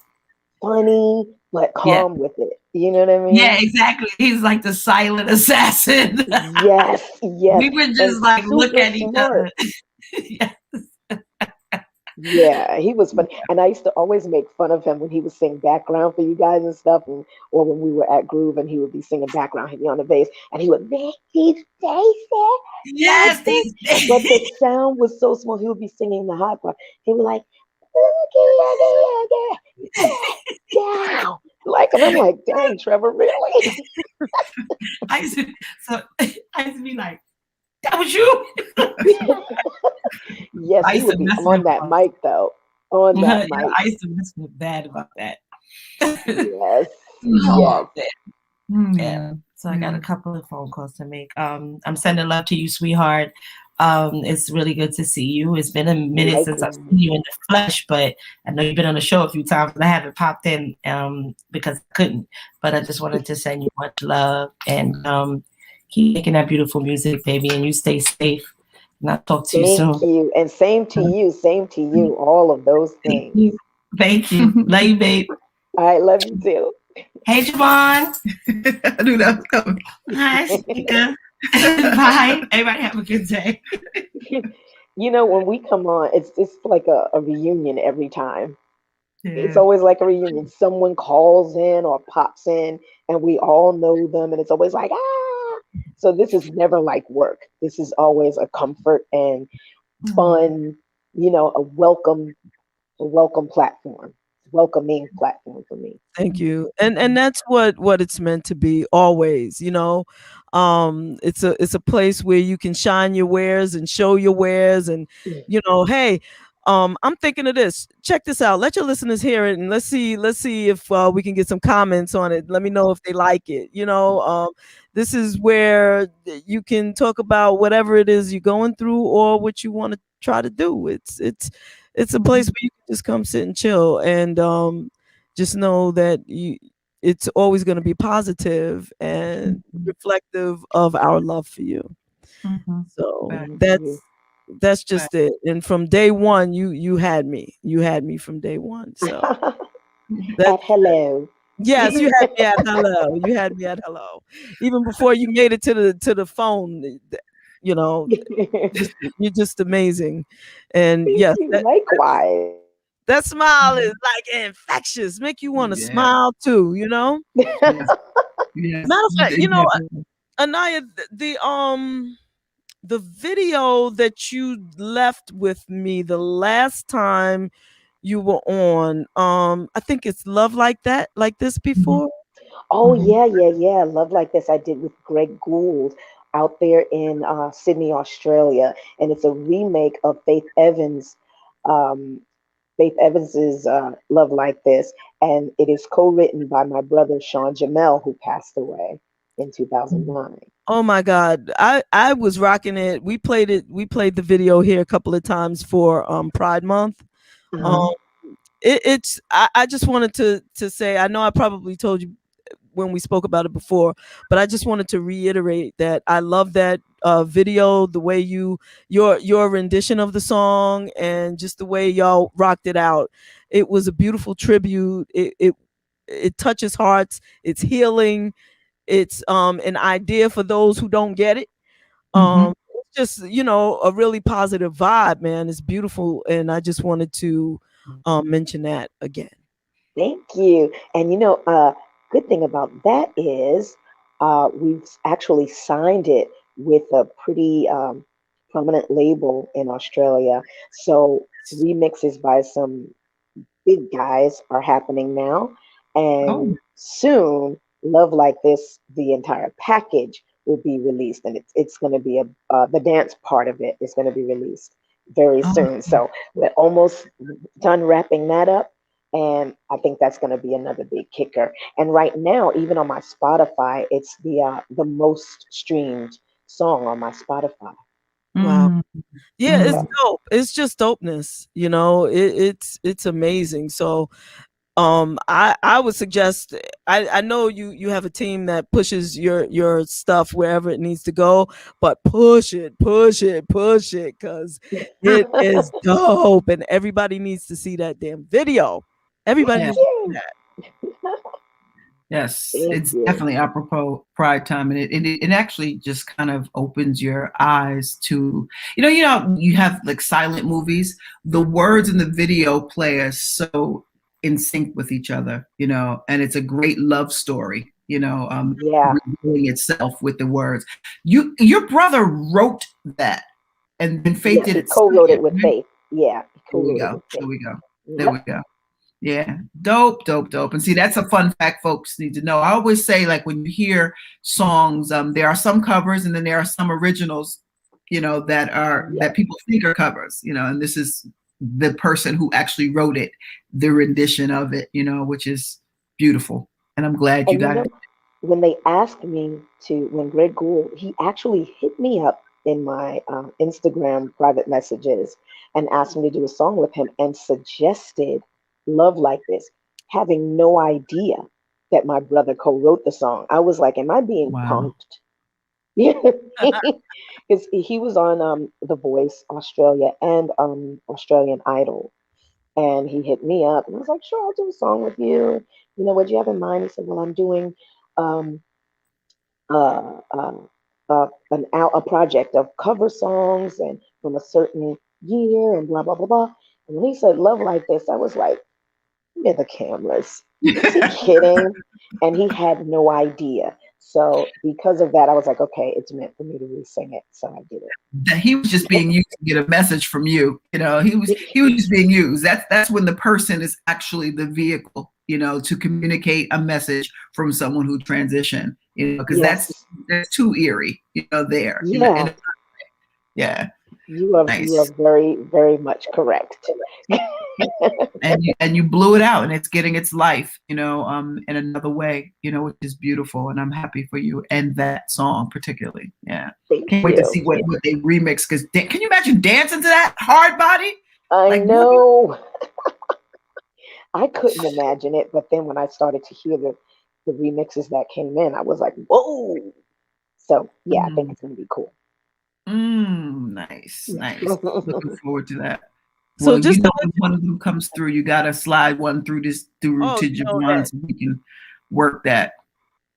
Speaker 15: funny, but
Speaker 16: Yeah.
Speaker 15: calm with it. You know what I mean?
Speaker 16: Yeah, exactly. He's like the silent assassin.
Speaker 15: Yes, yes.
Speaker 16: We would just
Speaker 15: And
Speaker 16: like look
Speaker 15: super
Speaker 16: at each
Speaker 15: smart.
Speaker 16: other.
Speaker 15: Yeah, he was funny. And I used to always make fun of him when he would sing background for you guys and stuff, or when we were at Groove and he would be singing background, he'd be on the bass, and he would make these faces.
Speaker 16: Yes,
Speaker 15: like this. But the sound was so small. He would be singing the high part. He would like, down. Like, and I'm like, dang, Trevor, really?
Speaker 16: I used to be like, that was you?
Speaker 15: Yes, he would be on that mic, though. On that mic.
Speaker 16: I used to miss him bad about that.
Speaker 15: Yes.
Speaker 16: Yes.
Speaker 15: Yes.
Speaker 16: Yeah. So I got a couple of phone calls to make. I'm sending love to you, sweetheart. It's really good to see you. It's been a minute since I've seen you in the flesh, but I know you've been on the show a few times, but I haven't popped in because I couldn't. But I just wanted to send you much love and keep making that beautiful music, baby, and you stay safe. And I'll talk to you soon.
Speaker 15: Thank you. And same to you. Same to you. All of those things.
Speaker 16: Thank you. Love you, babe.
Speaker 15: All right, love you too.
Speaker 16: Hey, JaVonne.
Speaker 8: I knew that was coming.
Speaker 16: Hi, Stika. Bye. Everybody have a good day.
Speaker 15: When we come on, it's like a reunion every time.
Speaker 16: Yeah.
Speaker 15: It's always like a reunion. Someone calls in or pops in, and we all know them, and it's always like, ah. So this is never like work. This is always a comfort and fun, a welcome platform, welcoming platform for me.
Speaker 6: Thank you. And that's what it's meant to be always, it's a place where you can shine your wares and show your wares and hey, I'm thinking of this. Check this out. Let your listeners hear it and let's see if we can get some comments on it. Let me know if they like it. This is where you can talk about whatever it is you're going through or what you want to try to do. It's a place where you can just come sit and chill and just know that it's always going to be positive and reflective of our love for you. So that's just it. And from day one, you had me from day one. So
Speaker 15: at hello.
Speaker 6: Yes, you had me at hello. You had me at hello. Even before you made it to the phone, you're just amazing. And yes,
Speaker 15: likewise.
Speaker 6: That smile is like infectious. Make you want to smile too,
Speaker 8: Yes.
Speaker 6: Matter of fact, Inaya, the video that you left with me the last time you were on, I think it's Love Like That, like this before.
Speaker 15: Oh yeah. Love Like This I did with Greg Gould out there in Sydney, Australia, and it's a remake of Faith Evans' Love Like This, and it is co-written by my brother Sean Jamel, who passed away in 2009.
Speaker 6: Oh my God, I was rocking it. We played the video here a couple of times for Pride Month. I just wanted to say, I know I probably told you when we spoke about it before, but I just wanted to reiterate that I love that video, the way your rendition of the song and just the way y'all rocked it out. It was a beautiful tribute. It touches hearts. It's healing. It's an idea for those who don't get it. It's just a really positive vibe, man. It's beautiful, and I just wanted to mention that again.
Speaker 15: Thank you. And good thing about that is we've actually signed it with a pretty prominent label in Australia. So remixes by some big guys are happening now. And soon, Love Like This, the entire package will be released. And it's going to be the dance part of it is going to be released very soon. So we're almost done wrapping that up. And I think that's going to be another big kicker. And right now, even on my Spotify, it's the most streamed song on my Spotify.
Speaker 6: Wow. Yeah, it's dope. It's just dopeness. You know, it's amazing. So I would suggest I know you have a team that pushes your stuff wherever it needs to go, but push it because it is dope and everybody needs to see that damn video. Everybody needs to see that.
Speaker 8: Yes, it's definitely apropos Pride time, and it actually just kind of opens your eyes to, you have like silent movies. The words in the video play are so in sync with each other, and it's a great love story, revealing itself with the words. Your brother wrote that, and then Faith did it.
Speaker 15: Co-wrote it with Faith. Yeah.
Speaker 8: There we go. There we go. Yeah, dope. And see, that's a fun fact folks need to know. I always say, like, when you hear songs, there are some covers and then there are some originals, that people think are covers, and this is the person who actually wrote it, the rendition of it, which is beautiful. And I'm glad you got it.
Speaker 15: When they asked me when Greg Gould, he actually hit me up in my Instagram private messages and asked me to do a song with him and suggested Love Like This, having no idea that my brother co-wrote the song. I was like, am I being punked? Because he was on The Voice Australia and Australian Idol. And he hit me up and I was like, sure, I'll do a song with you. What do you have in mind? He said, well, I'm doing a project of cover songs and from a certain year and blah, blah, blah, blah. And when he said Love Like This, I was like, "Give the cameras. Is he kidding?" And he had no idea. So because of that, I was like, okay, it's meant for me to re-sing it. So I did it.
Speaker 8: He was just being used to get a message from you. He was just being used. That's when the person is actually the vehicle, to communicate a message from someone who transitioned, because that's too eerie, there.
Speaker 15: Yeah.
Speaker 8: Yeah.
Speaker 15: You are very, very much correct.
Speaker 8: and you blew it out and it's getting its life, in another way, which is beautiful. And I'm happy for you and that song particularly. Yeah. Can't wait to see what they remix. Because can you imagine dancing to that hard body?
Speaker 15: I know. I couldn't imagine it. But then when I started to hear the remixes that came in, I was like, whoa. So yeah, I think it's going to be cool.
Speaker 8: Nice. Looking forward to that. So when one of them comes through, you gotta slide one through to JaVonne so we can work that.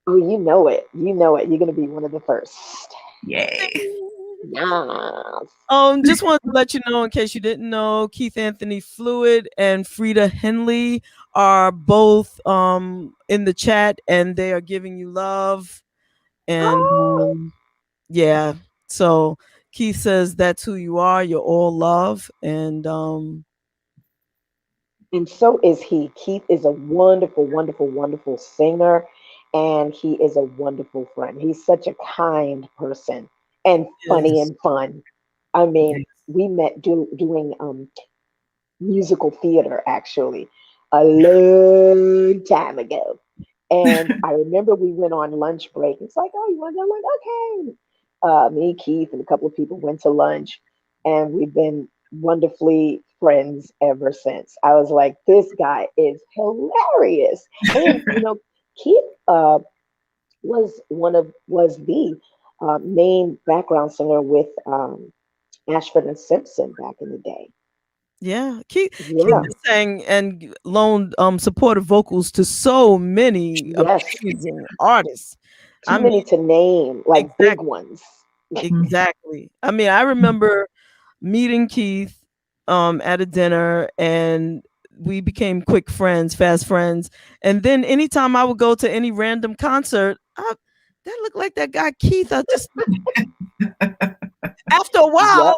Speaker 15: Oh, you know it. You're gonna be one of the first.
Speaker 8: Yay.
Speaker 15: Yes.
Speaker 6: Just wanted to let you know, in case you didn't know, Keith Anthony Fluid and Frida Henley are both in the chat and they are giving you love. And yeah. So Keith says that's who you are. You're all love. And
Speaker 15: so is he. Keith is a wonderful, wonderful, wonderful singer. And he is a wonderful friend. He's such a kind person and funny and fun. I mean, we met doing musical theater actually a long time ago. And I remember we went on lunch break. It's like, oh, you want to go? I'm like, okay. Me, Keith, and a couple of people went to lunch, and we've been wonderfully friends ever since. I was like, this guy is hilarious. And Keith was the main background singer with Ashford and Simpson back in the day.
Speaker 6: Yeah, Keith sang and loaned supportive vocals to so many amazing artists.
Speaker 15: Too many to name, like big ones.
Speaker 6: Exactly. I mean, I remember meeting Keith at a dinner, and we became quick friends, fast friends. And then anytime I would go to any random concert, that looked like that guy Keith. I just after a while,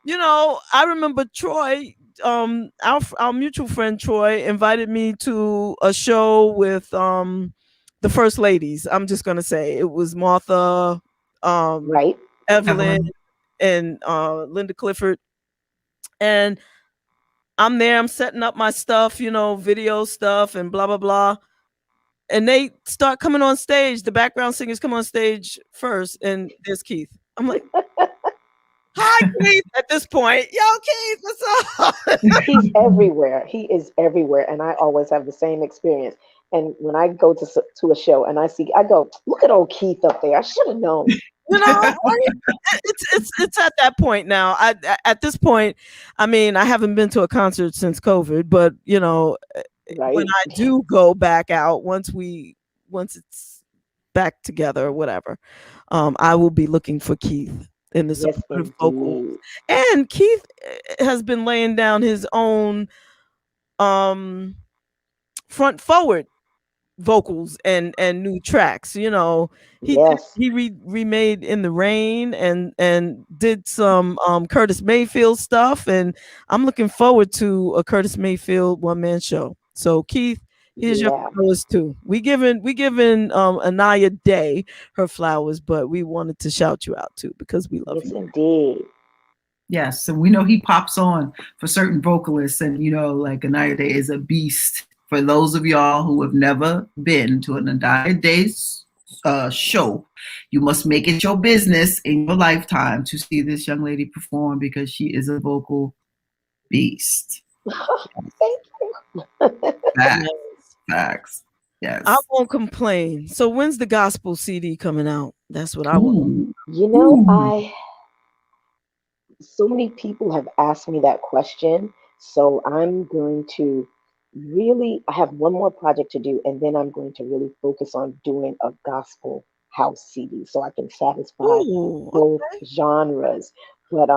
Speaker 6: you know, I remember Troy, our mutual friend Troy invited me to a show with the first ladies. I'm just gonna say it was Martha, Evelyn, and Linda Clifford. And I'm there, I'm setting up my stuff, you know, video stuff and blah blah blah. And they start coming on stage. The background singers come on stage first, and there's Keith. I'm like, hi, Keith. At this point, yo, Keith, what's up?
Speaker 15: He's everywhere. He is everywhere, and I always have the same experience. And when I go to a show and I go, look at old Keith up there. I should have known.
Speaker 6: You know, it's at that point now. At this point, I mean, I haven't been to a concert since COVID, but you know, when I do go back out, once it's back together or whatever, I will be looking for Keith in the supportive vocals. And Keith has been laying down his own front forward vocals and new tracks. You know, he remade In the Rain and did some Curtis Mayfield stuff, and I'm looking forward to a Curtis Mayfield one-man show. So Keith, here's your flowers too. We giving Inaya Day her flowers, but we wanted to shout you out too because we love you.
Speaker 15: Indeed.
Speaker 8: Yes, and we know he pops on for certain vocalists, and you know, like Inaya Day is a beast. For those of y'all who have never been to an Inaya Day's show, you must make it your business in your lifetime to see this young lady perform because she is a vocal beast.
Speaker 15: Thank you.
Speaker 8: Facts. Yes.
Speaker 6: I won't complain. So when's the gospel CD coming out? That's what I want.
Speaker 15: You know, so many people have asked me that question. So I'm going to I have one more project to do, and then I'm going to really focus on doing a gospel house CD so I can satisfy both genres. But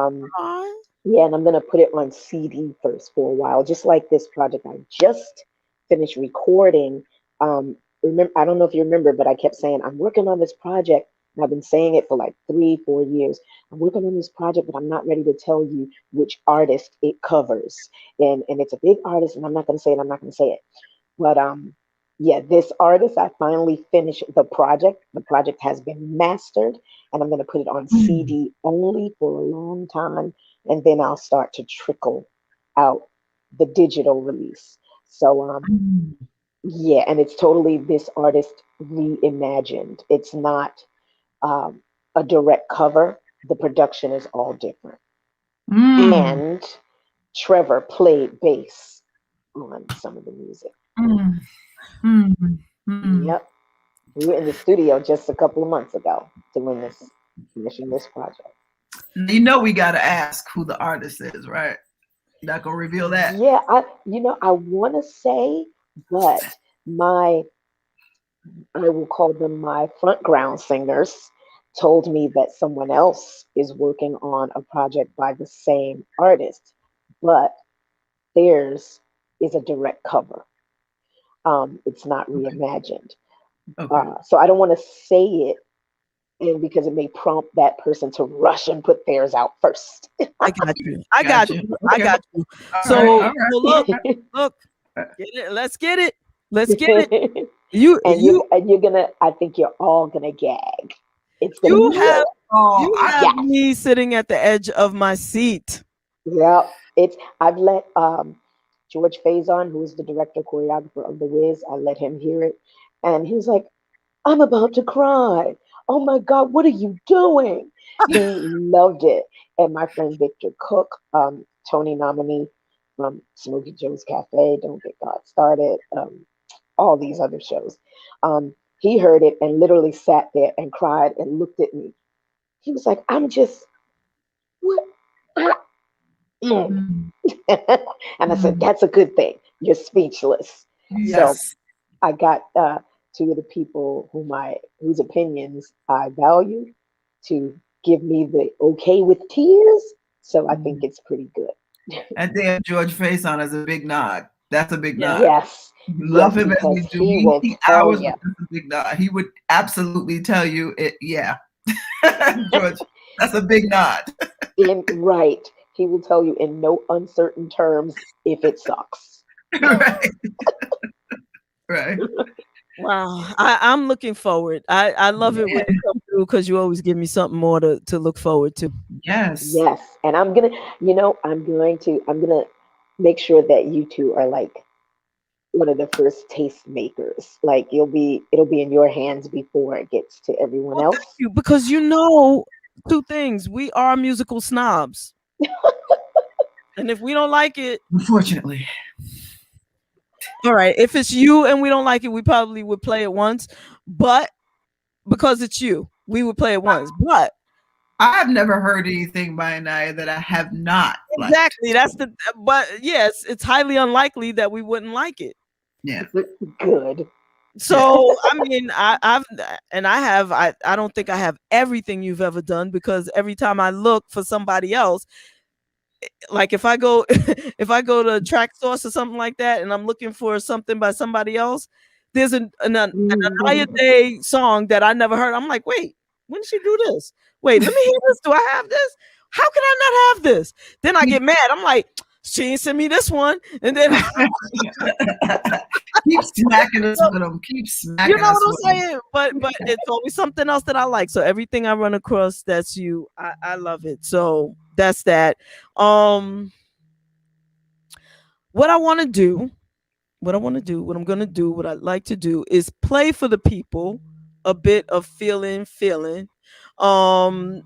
Speaker 15: yeah, and I'm gonna put it on CD first for a while, just like this project I just finished recording. Remember, I don't know if you remember, but I kept saying I'm working on this project. And I've been saying it for like 3-4 years. I'm working on this project, but I'm not ready to tell you which artist it covers. And it's a big artist, and I'm not going to say it. But yeah, this artist, I finally finished the project. The project has been mastered, and I'm going to put it on CD only for a long time. And then I'll start to trickle out the digital release. So yeah, and it's totally this artist reimagined. It's not a direct cover. The production is all different. And Trevor played bass on some of the music. Yep. We were in the studio just a couple of months ago finishing this project.
Speaker 8: You know, we got to ask who the artist is, right? Not gonna reveal that.
Speaker 15: Yeah, I want to say, but I will call them my front ground singers, told me that someone else is working on a project by the same artist, but theirs is a direct cover. It's not reimagined. So I don't want to say it, and because it may prompt that person to rush and put theirs out first.
Speaker 6: I got you. So look, let's get it. You're
Speaker 15: gonna. I think you're all gonna gag. It's gonna
Speaker 6: you have me sitting at the edge of my seat.
Speaker 15: Yeah, I've let George Faison, who is the director choreographer of The Wiz, I let him hear it, and he was like, "I'm about to cry. Oh my God, what are you doing?" He loved it. And my friend Victor Cook, Tony nominee from Smokey Joe's Cafe, Don't Get God Started, all these other shows. He heard it and literally sat there and cried and looked at me. He was like, "I'm just, what?" And I said, "That's a good thing. You're speechless."
Speaker 8: Yes.
Speaker 15: So I got two of the people whose opinions I value to give me the okay with tears. So I think it's pretty good.
Speaker 8: And then George Faison is a big nod. That's a big nod.
Speaker 15: Yes.
Speaker 8: Love him as we do.
Speaker 15: He will
Speaker 8: tell you.
Speaker 15: you.
Speaker 8: A big nod. He would absolutely tell you it. Yeah. George. That's a big nod.
Speaker 15: Right. He will tell you in no uncertain terms if it sucks.
Speaker 8: Right. Right.
Speaker 6: Wow, I'm looking forward. I love it when you come through because you always give me something more to look forward to.
Speaker 8: Yes.
Speaker 15: Yes. And I'm gonna make sure that you two are like one of the first taste makers. Like it'll be in your hands before it gets to everyone else.
Speaker 6: Thank you, because you know two things. We are musical snobs. And if we don't like it,
Speaker 8: unfortunately.
Speaker 6: All right. If it's you and we don't like it, we probably would play it once. But because it's you, we would play it once. But
Speaker 8: I've never heard anything by Inaya that I have not
Speaker 6: exactly liked. But yes, it's highly unlikely that we wouldn't like it.
Speaker 8: Yeah.
Speaker 15: Good.
Speaker 6: So I mean, I don't think I have everything you've ever done, because every time I look for somebody else, like if I go to Track Source or something like that, and I'm looking for something by somebody else, there's an Inaya Day song that I never heard. I'm like, wait, when did she do this? Wait, let me hear this. Do I have this? How can I not have this? Then I get mad. I'm like, she ain't sent me this one. And then
Speaker 8: keep smacking us with them. Keep smacking us.
Speaker 6: You know what I'm
Speaker 8: them.
Speaker 6: saying? But it's always something else that I like. So everything I run across that's you, I love it. So that's that. What I'm gonna do, what I'd like to do is play for the people a bit of feeling. Also,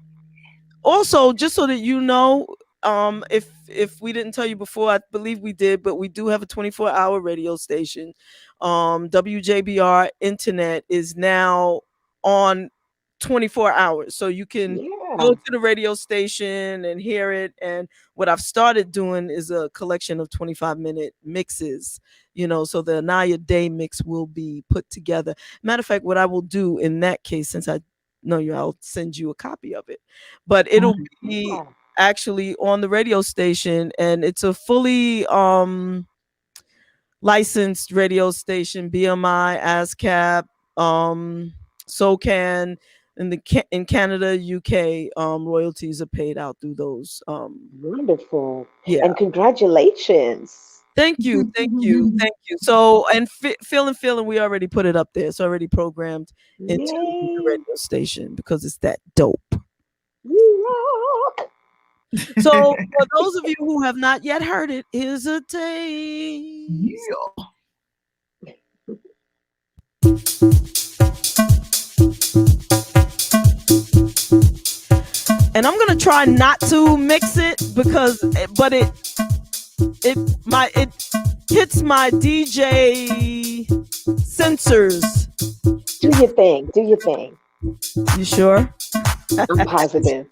Speaker 6: just so that you know, if we didn't tell you before, I believe we did, but we do have a 24-hour radio station. WJBR internet is now on 24 hours, so you can go to the radio station and hear it. And what I've started doing is a collection of 25-minute mixes, so the Inaya Day mix will be put together. Matter of fact, what I will do in that case, since I know you, I'll send you a copy of it, but it'll be actually on the radio station, and it's a fully licensed radio station, BMI, ASCAP, SOCAN. In Canada, UK, royalties are paid out through those.
Speaker 15: Wonderful.
Speaker 6: Yeah.
Speaker 15: And congratulations.
Speaker 6: Thank you. So, and feeling, we already put it up there. It's already programmed into the radio station because it's that dope. So, for those of you who have not yet heard it, here's a taste. And I'm gonna try not to mix it but it hits my DJ sensors.
Speaker 15: Do your thing.
Speaker 6: You sure?
Speaker 15: I'm positive.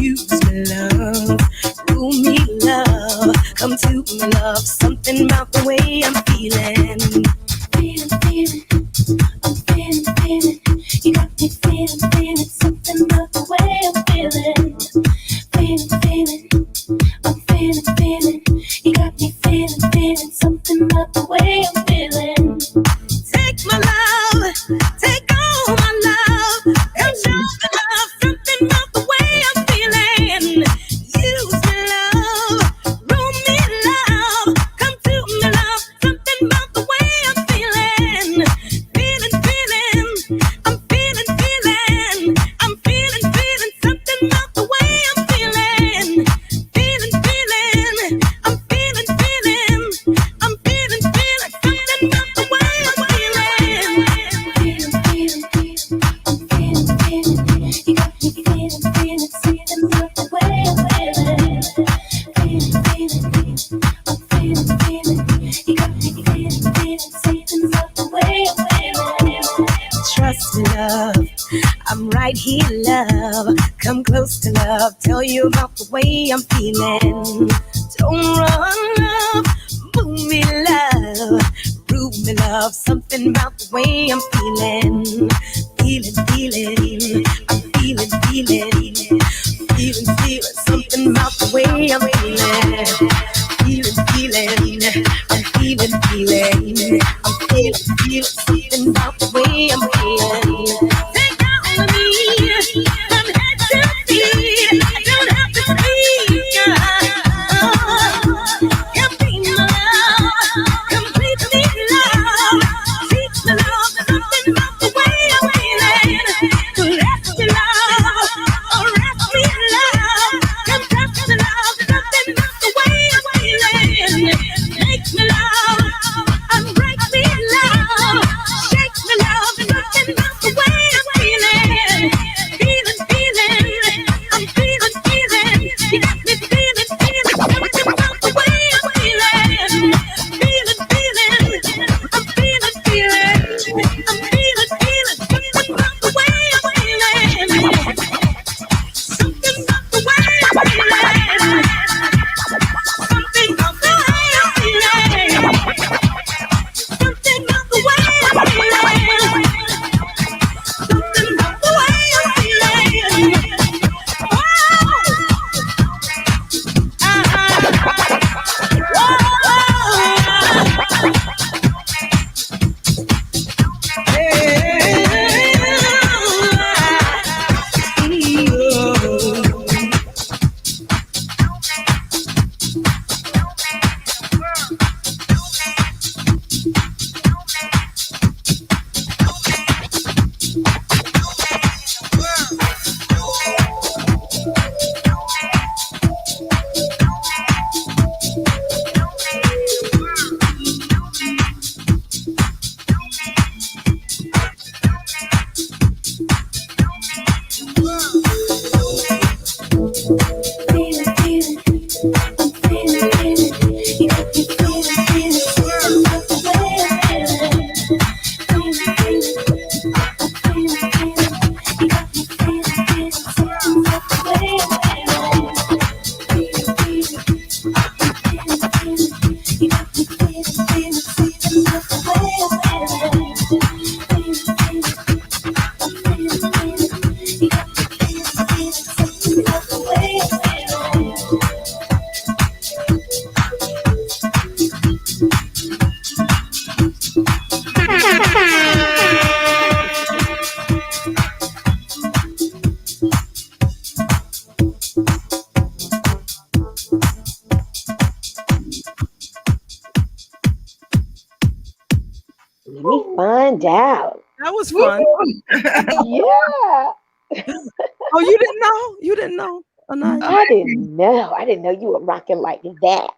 Speaker 13: Use my love, roll me love, come to me me, love. I'm right here, love. Come close to love. Tell you about the way I'm feeling. Don't run, love. Move me, love. Prove me, love. Something about the way I'm feeling. Feeling. I'm feeling. Feeling. Something about the way I'm feeling. Feeling. I'm feeling. I'm feeling something about the way I'm feeling. Take out of me, from head to feet. I don't have to speak. Complete me love. Complete me love. Teach me love. Something about the way I'm feeling. Rest me love. Rest me love. Compress me love. Something about the way I'm feeling. Make me love. Break me love. Shake me love. Something about the way I'm feeling. Feeling. I'm feeling. You got me feeling. Something about the way I'm feeling. Feeling. I'm feeling. I'm feeling. Something about the way I'm feeling. Something about the way I'm feeling. Something about the way I'm feeling. Something about the way I'm feeling. Something about the way I'm feeling.
Speaker 15: Let me find out.
Speaker 6: That was fun.
Speaker 15: Yeah.
Speaker 6: Oh, you didn't know? You didn't know? Anaya?
Speaker 15: I didn't know. I didn't know you were rocking like that.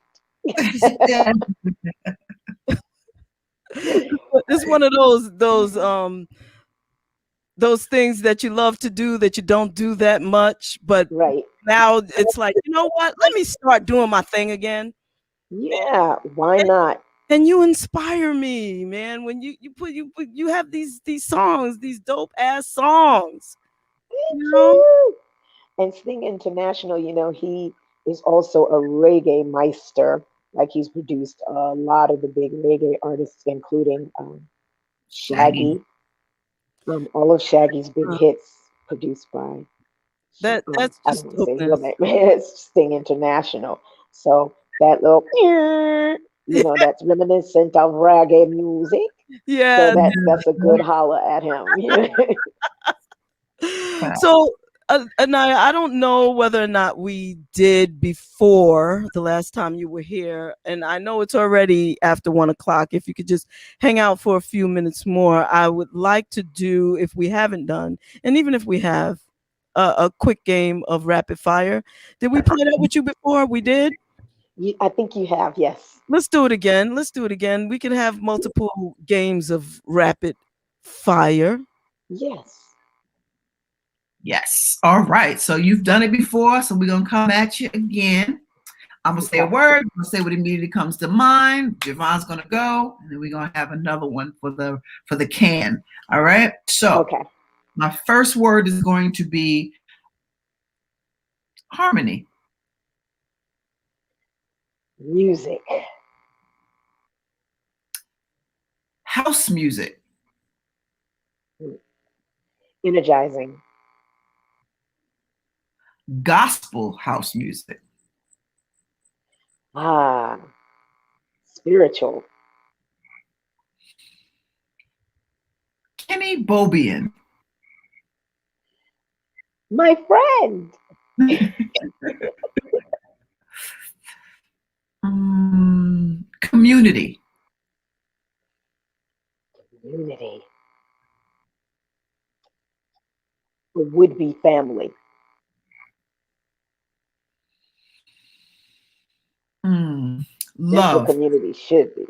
Speaker 6: It's one of those things that you love to do that you don't do that much, but now it's like, you know what? Let me start doing my thing again.
Speaker 15: Yeah, why not?
Speaker 6: And you inspire me, man. When you have these songs, these dope ass songs.
Speaker 15: You know? And Sting International, you know, he is also a reggae meister. Like he's produced a lot of the big reggae artists, including Shaggy. All of Shaggy's big hits produced by
Speaker 6: that's
Speaker 15: I
Speaker 6: just
Speaker 15: don't want to say his real name. It's Sting International. So that little, you know, that's reminiscent of reggae music.
Speaker 6: Yeah.
Speaker 15: So that's a good holler at him.
Speaker 6: So, Anaya, I don't know whether or not we did before the last time you were here, and I know it's already after 1 o'clock. If you could just hang out for a few minutes more, I would like to do, if we haven't done, and even if we have, a quick game of rapid fire. Did we play that with you before? We did?
Speaker 15: I think you have, yes.
Speaker 6: Let's do it again. We can have multiple games of rapid fire.
Speaker 15: Yes.
Speaker 8: Yes. All right. So you've done it before. So we're going to come at you again. I'm gonna say a word. I'm gonna say what immediately comes to mind. JaVonne's gonna go, and then we're gonna have another one for the can. All right. So my first word is going to be harmony.
Speaker 15: Music.
Speaker 8: House music.
Speaker 15: Energizing.
Speaker 8: Gospel house music.
Speaker 15: Spiritual.
Speaker 8: Kenny Bobian.
Speaker 15: My friend.
Speaker 8: Community.
Speaker 15: Community. A would-be family. That's
Speaker 8: Love.
Speaker 15: what community should be.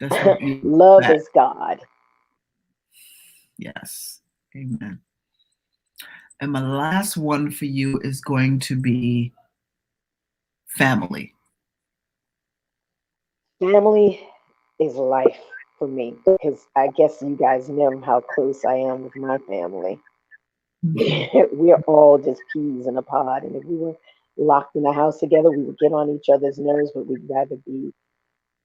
Speaker 8: That's what
Speaker 15: Love is God.
Speaker 8: Yes. Amen. And my last one for you is going to be family.
Speaker 15: Family is life for me, because I guess you guys know how close I am with my family. We're all just peas in a pod, and if we were locked in a house together, we would get on each other's nerves, but we'd rather be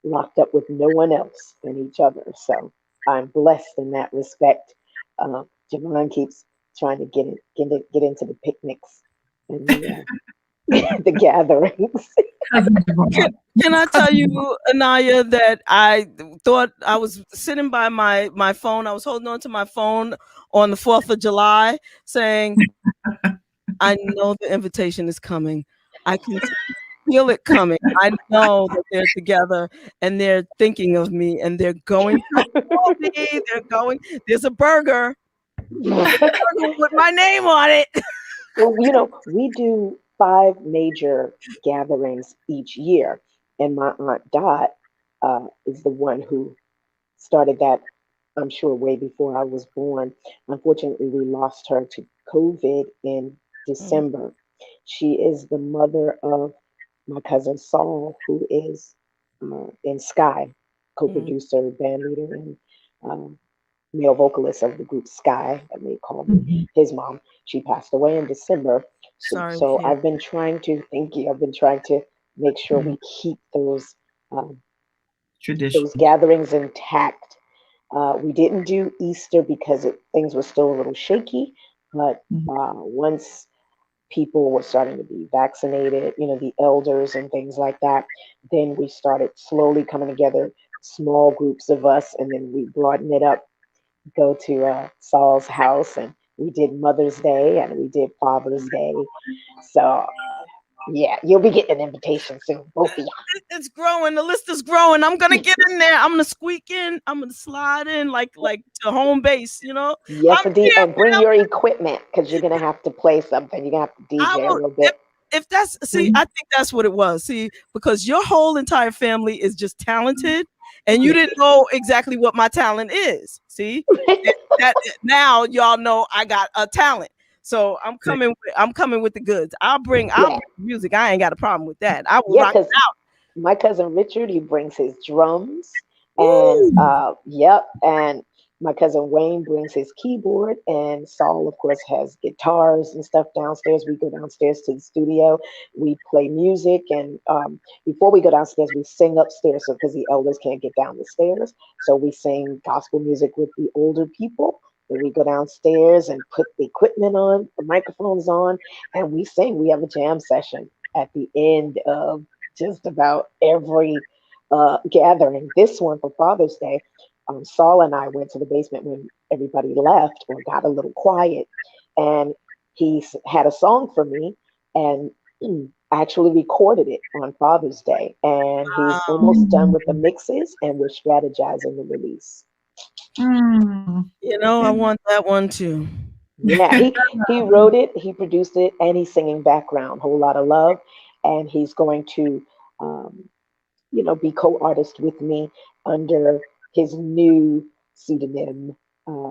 Speaker 15: locked up with no one else than each other. So I'm blessed in that respect. JaVonne keeps trying to get into the picnics and the gatherings.
Speaker 6: Can I tell you, Inaya, that I thought I was sitting by my phone. I was holding on to my phone on the 4th of July saying, I know the invitation is coming. I can feel it coming. I know that they're together and they're thinking of me and they're going to call me. They're going. There's a burger with my name on it.
Speaker 15: Well, we do 5 major gatherings each year, and my aunt Dot is the one who started that, I'm sure, way before I was born. Unfortunately, we lost her to COVID in December. She is the mother of my cousin Saul, who is in Sky, co-producer, band leader, and male vocalist of the group Sky, that they call me. His mom, she passed away in December.
Speaker 6: Sorry.
Speaker 15: So I've been trying to, thank you, I've been trying to make sure we keep those
Speaker 8: traditions,
Speaker 15: those gatherings intact. We didn't do Easter because things were still a little shaky, but once people were starting to be vaccinated, the elders and things like that, then we started slowly coming together, small groups of us, and then we broadened it up, go to Saul's house, and we did Mother's Day and we did Father's Day. So yeah, you'll be getting an invitation soon, both of y'all.
Speaker 6: It's growing. The list is growing. I'm gonna get in there. I'm gonna squeak in. I'm gonna slide in like to home base.
Speaker 15: Yes, indeed, and bring your equipment, because you're gonna have to play something. You're gonna have to DJ a little bit.
Speaker 6: If that's I think that's what it was. See, because your whole entire family is just talented, and you didn't know exactly what my talent is. See, that now y'all know I got a talent. So I'm coming with the goods. I'll bring music. I ain't got a problem with that. I will rock it out.
Speaker 15: My cousin Richard, he brings his drums, and and my cousin Wayne brings his keyboard, and Saul, of course, has guitars and stuff downstairs. We go downstairs to the studio, we play music, and before we go downstairs, we sing upstairs, because the elders can't get down the stairs. So we sing gospel music with the older people. Then we go downstairs and put the equipment on, the microphones on, and we sing. We have a jam session at the end of just about every gathering. This one for Father's Day, Saul and I went to the basement when everybody left or got a little quiet, and he had a song for me and actually recorded it on Father's Day, and he's almost done with the mixes, and we're strategizing the release.
Speaker 6: I want that one too.
Speaker 15: Yeah, he wrote it, he produced it, and he's singing background, Whole Lot of Love, and he's going to be co-artist with me under his new pseudonym,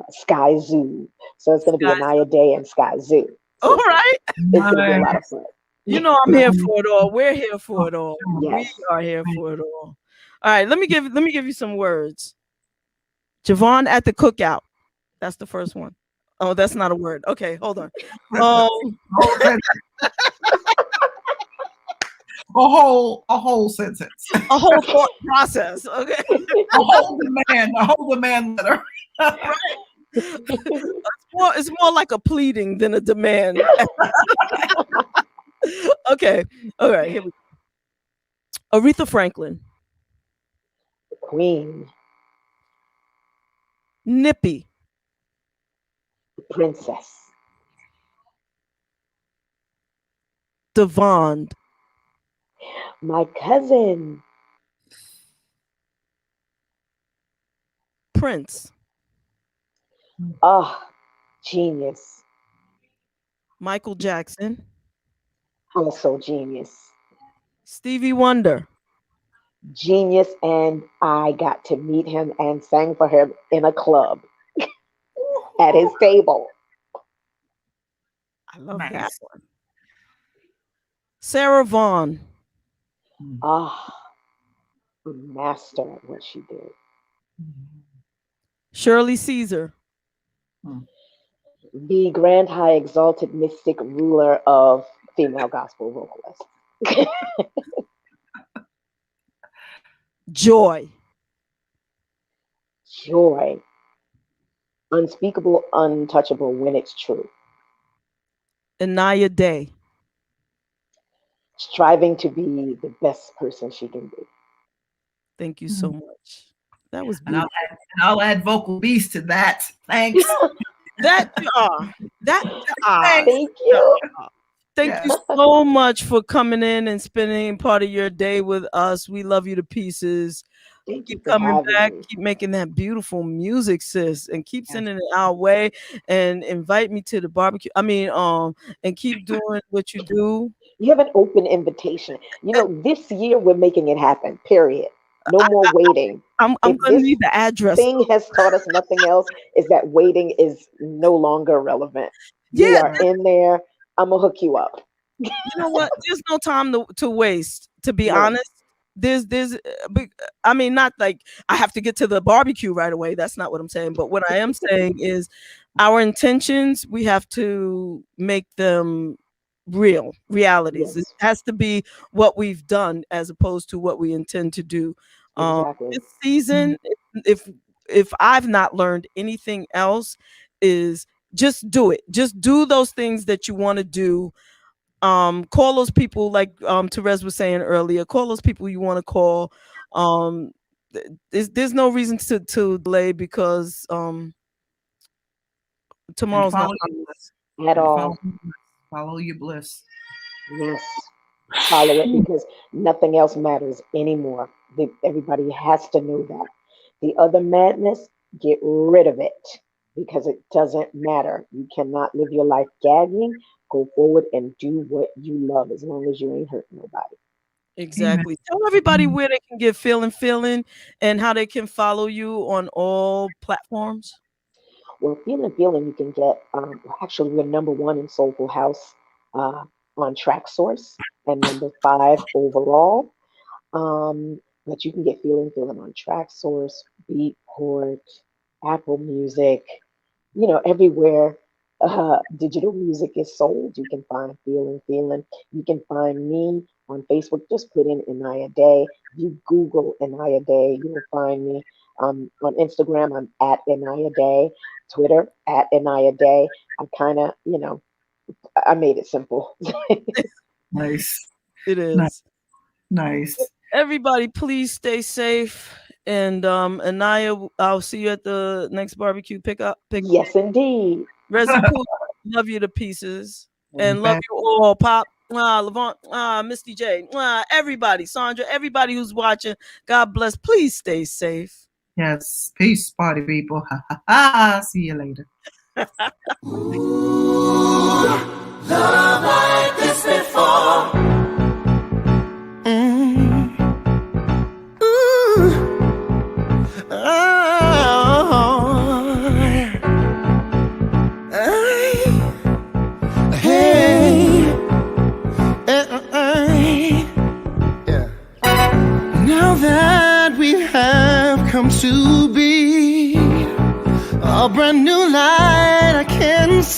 Speaker 15: Sky Zoo. So it's going to be Inaya Day and Sky Zoo. So
Speaker 6: all right.
Speaker 15: It's going to be a lot of fun.
Speaker 6: You know I'm here for it all. We're here for it all.
Speaker 15: Yes.
Speaker 6: We are here for it all. All right, let me give you some words. JaVonne at the cookout. That's the first one. Oh, that's not a word. Okay, hold on.
Speaker 8: A whole sentence.
Speaker 6: A whole thought process. Okay.
Speaker 8: A whole demand letter.
Speaker 6: Right. It's more like a pleading than a demand. Okay. All right. Here we go. Aretha Franklin.
Speaker 15: Queen.
Speaker 6: Nippy.
Speaker 15: Princess.
Speaker 6: Devon.
Speaker 15: My cousin.
Speaker 6: Prince.
Speaker 15: Oh, genius.
Speaker 6: Michael Jackson.
Speaker 15: Also genius.
Speaker 6: Stevie Wonder.
Speaker 15: Genius, and I got to meet him and sang for him in a club at his table.
Speaker 6: I love that one. Sarah Vaughan.
Speaker 15: Ah, a master at what she did.
Speaker 6: Shirley Caesar.
Speaker 15: The grand, high, exalted, mystic ruler of female gospel vocalists.
Speaker 6: Joy.
Speaker 15: Joy. Unspeakable, untouchable when it's true.
Speaker 6: Inaya Day.
Speaker 15: Striving to be the best person she can be.
Speaker 6: Thank you so much. That was
Speaker 8: And
Speaker 6: beautiful.
Speaker 8: I'll add vocal beast to that. Thanks.
Speaker 6: Thank
Speaker 15: you.
Speaker 6: Thank you so much for coming in and spending part of your day with us. We love you to pieces. Keep coming back. Keep making that beautiful music, sis, and keep sending it our way. And invite me to the barbecue. And keep doing what you do.
Speaker 15: You have an open invitation. You know, this year we're making it happen. Period. No more waiting.
Speaker 6: I'm going to need the address.
Speaker 15: Thing has taught us nothing else is that waiting is no longer relevant. We are in there. I'm gonna hook you up.
Speaker 6: You know what? There's no time to waste. To be honest, not like I have to get to the barbecue right away. That's not what I'm saying. But what I am saying is, our intentions, we have to make them realities. It has to be what we've done as opposed to what we intend to do. This season, if I've not learned anything else, is just do it. Just do those things that you want to do. Call those people, like Terez was saying earlier. Call those people you want to call. There's no reason to delay because tomorrow's not
Speaker 15: at all.
Speaker 8: Follow your bliss.
Speaker 15: Yes, follow it because nothing else matters anymore. Everybody has to know that. The other madness, get rid of it because it doesn't matter. You cannot live your life gagging. Go forward and do what you love as long as you ain't hurting nobody.
Speaker 6: Exactly. Tell everybody where they can get Feeling and how they can follow you on all platforms.
Speaker 15: Well, Feeling you can get, actually we're #1 in Soulful House on Track Source and #5 overall. But you can get Feeling on Track Source, Beatport, Apple Music, everywhere digital music is sold. You can find Feeling. You can find me on Facebook. Just put in Inaya Day. If you Google Inaya Day, you will find me. On Instagram, I'm at Inaya Day. Twitter, at Inaya Day. I kind of, I made it simple.
Speaker 8: Nice.
Speaker 6: It is.
Speaker 8: Nice.
Speaker 6: Everybody, please stay safe. And Inaya, I'll see you at the next barbecue pickup.
Speaker 15: Yes, indeed.
Speaker 6: Residue, love you to pieces. And love you all. Pop, Levant, Misty J, everybody, Sandra, everybody who's watching. God bless. Please stay safe.
Speaker 8: Yes. Peace, party people. Ha ha ha. See you later.
Speaker 7: Love like this before.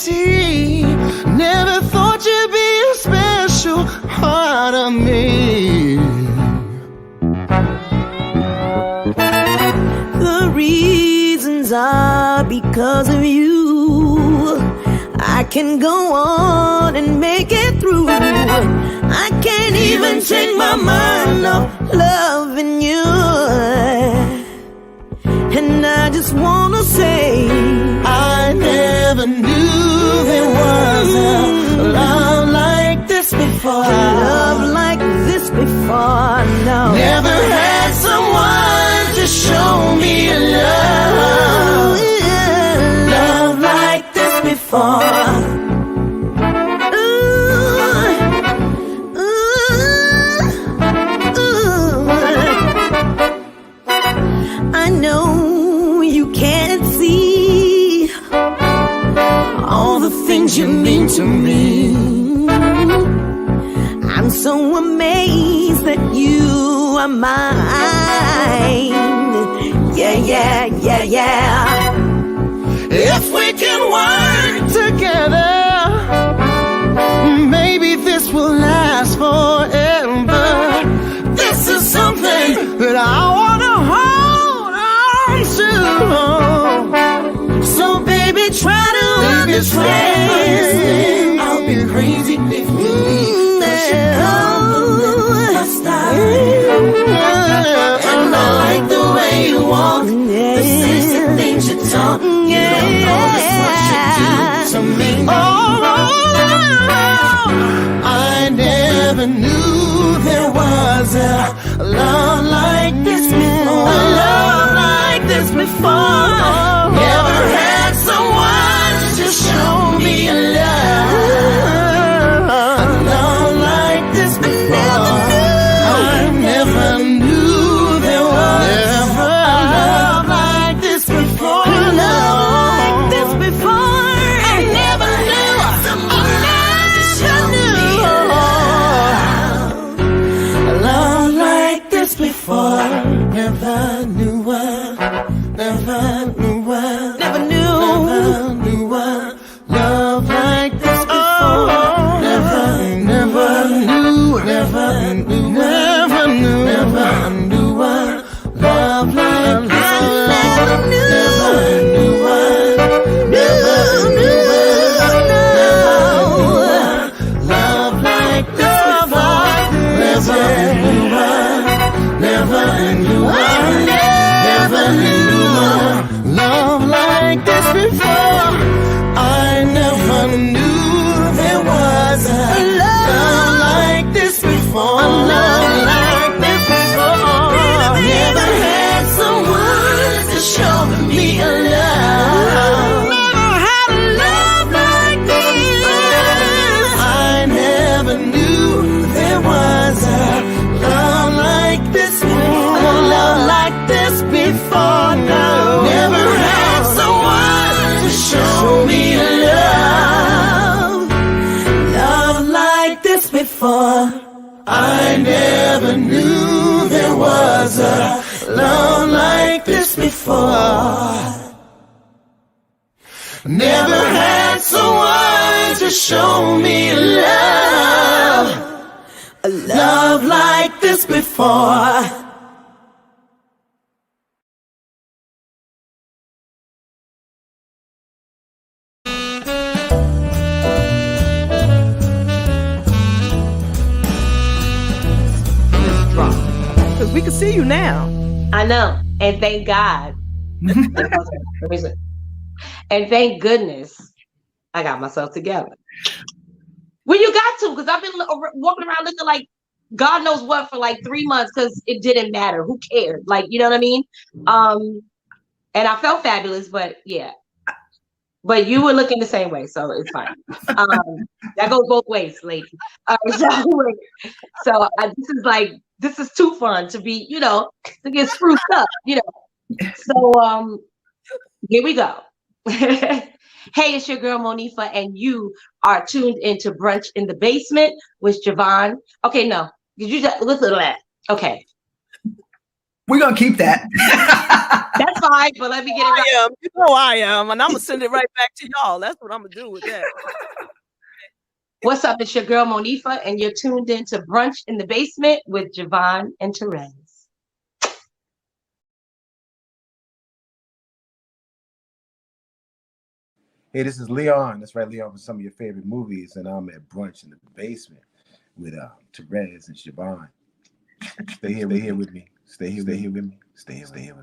Speaker 17: see. Never thought you'd be a special part of me.
Speaker 13: The reasons are because of you. I can go on and make it through. I can't even take my mind off loving you. And I just wanna say,
Speaker 17: I never knew there was a love like this before.
Speaker 13: Love like this before, no.
Speaker 17: Never had someone to show me a love. Love like this before.
Speaker 13: I know you can't see all the things you mean to me. I'm so amazed that you are mine. Yeah, yeah, yeah, yeah.
Speaker 17: If we can work together, maybe this will last forever. This is something that I wanna hold on to. So baby, try to understand. I'll be crazy if you leave. That should come from my style. And I like the way you walk, the sexy things you talk. You don't know just what you do to me. I never knew there was a love like this before. A love like this before. Never had someone to show me a love. A love like this before. I never knew there was a love like this before. A love like this before. I never knew someone to show me a love like this before. Never knew never knew never knew love like this before. Never knew love like this. Love like this before. I never knew there was a love like this before. A love like this before. Never had someone to show me a love. Never had a love like this. I never knew there was a love like this before. A love like this before. No. Never had someone to show me a love. Love like this before. I never knew there was a love like this before. Never had someone to show me a love like this before.
Speaker 6: Because we can see you now.
Speaker 3: I know. And thank God. And thank goodness I got myself together. Well, you got to, because I've been walking around looking like God knows what for like 3 months because it didn't matter. Who cared? Like, you know what I mean? And I felt fabulous, but yeah. But you were looking the same way, so it's fine. That goes both ways, lady. This is too fun to be, to get spruced up, So here we go. Hey, it's your girl Monifa, and you are tuned into Brunch in the Basement with JaVonne. Okay, no, did you just listen to that? Okay.
Speaker 8: We're gonna keep that.
Speaker 3: That's fine, but let me get it right.
Speaker 6: I am. You know I am, and I'm gonna send it right back to y'all. That's what I'm gonna do with that.
Speaker 3: What's up? It's your girl Monifa, and you're tuned in to Brunch in the Basement with JaVonne and Terez.
Speaker 18: Hey, this is Leon. That's right, Leon, from some of your favorite movies, and I'm at Brunch in the Basement with Terez and JaVonne. Stay here with me. Stay here with me. Stay here with me.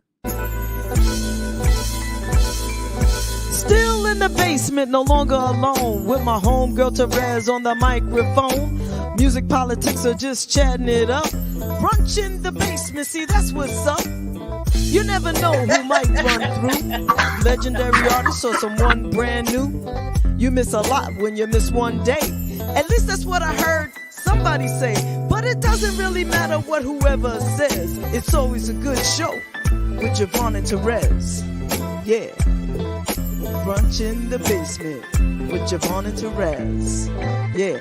Speaker 6: Still in the basement, no longer alone, with my homegirl Terez on the microphone. Music politics are just chatting it up. Brunch in the basement, see that's what's up. You never know who might run through. Legendary artist or someone brand new. You miss a lot when you miss one day. At least that's what I heard somebody say. But it doesn't really matter what whoever says. It's always a good show with JaVonne and Terez. Yeah. Brunch in the basement with JaVonne and Terez. Yeah.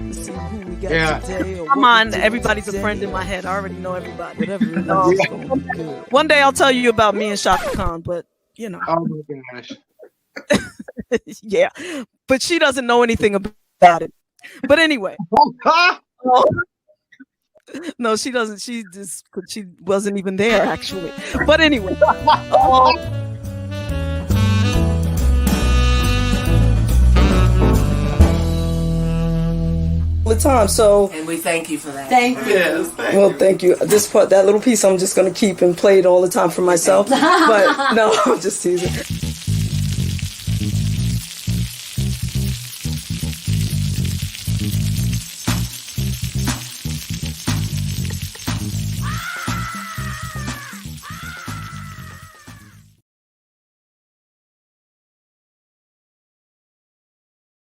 Speaker 6: Let's see who we got today. Come on, everybody's a friend in my head. I already know everybody. Whatever it is, it's gonna be good. One day I'll tell you about me and Shaka Khan, but you know.
Speaker 19: Oh my gosh.
Speaker 6: Yeah, but she doesn't know anything about it. But anyway. No, she doesn't. She wasn't even there actually. But anyway. The time, so
Speaker 20: and we thank you for that.
Speaker 6: Thank you. Yes, thank you. This part, that little piece, I'm just gonna keep and play it all the time for myself. But no, I'm just teasing.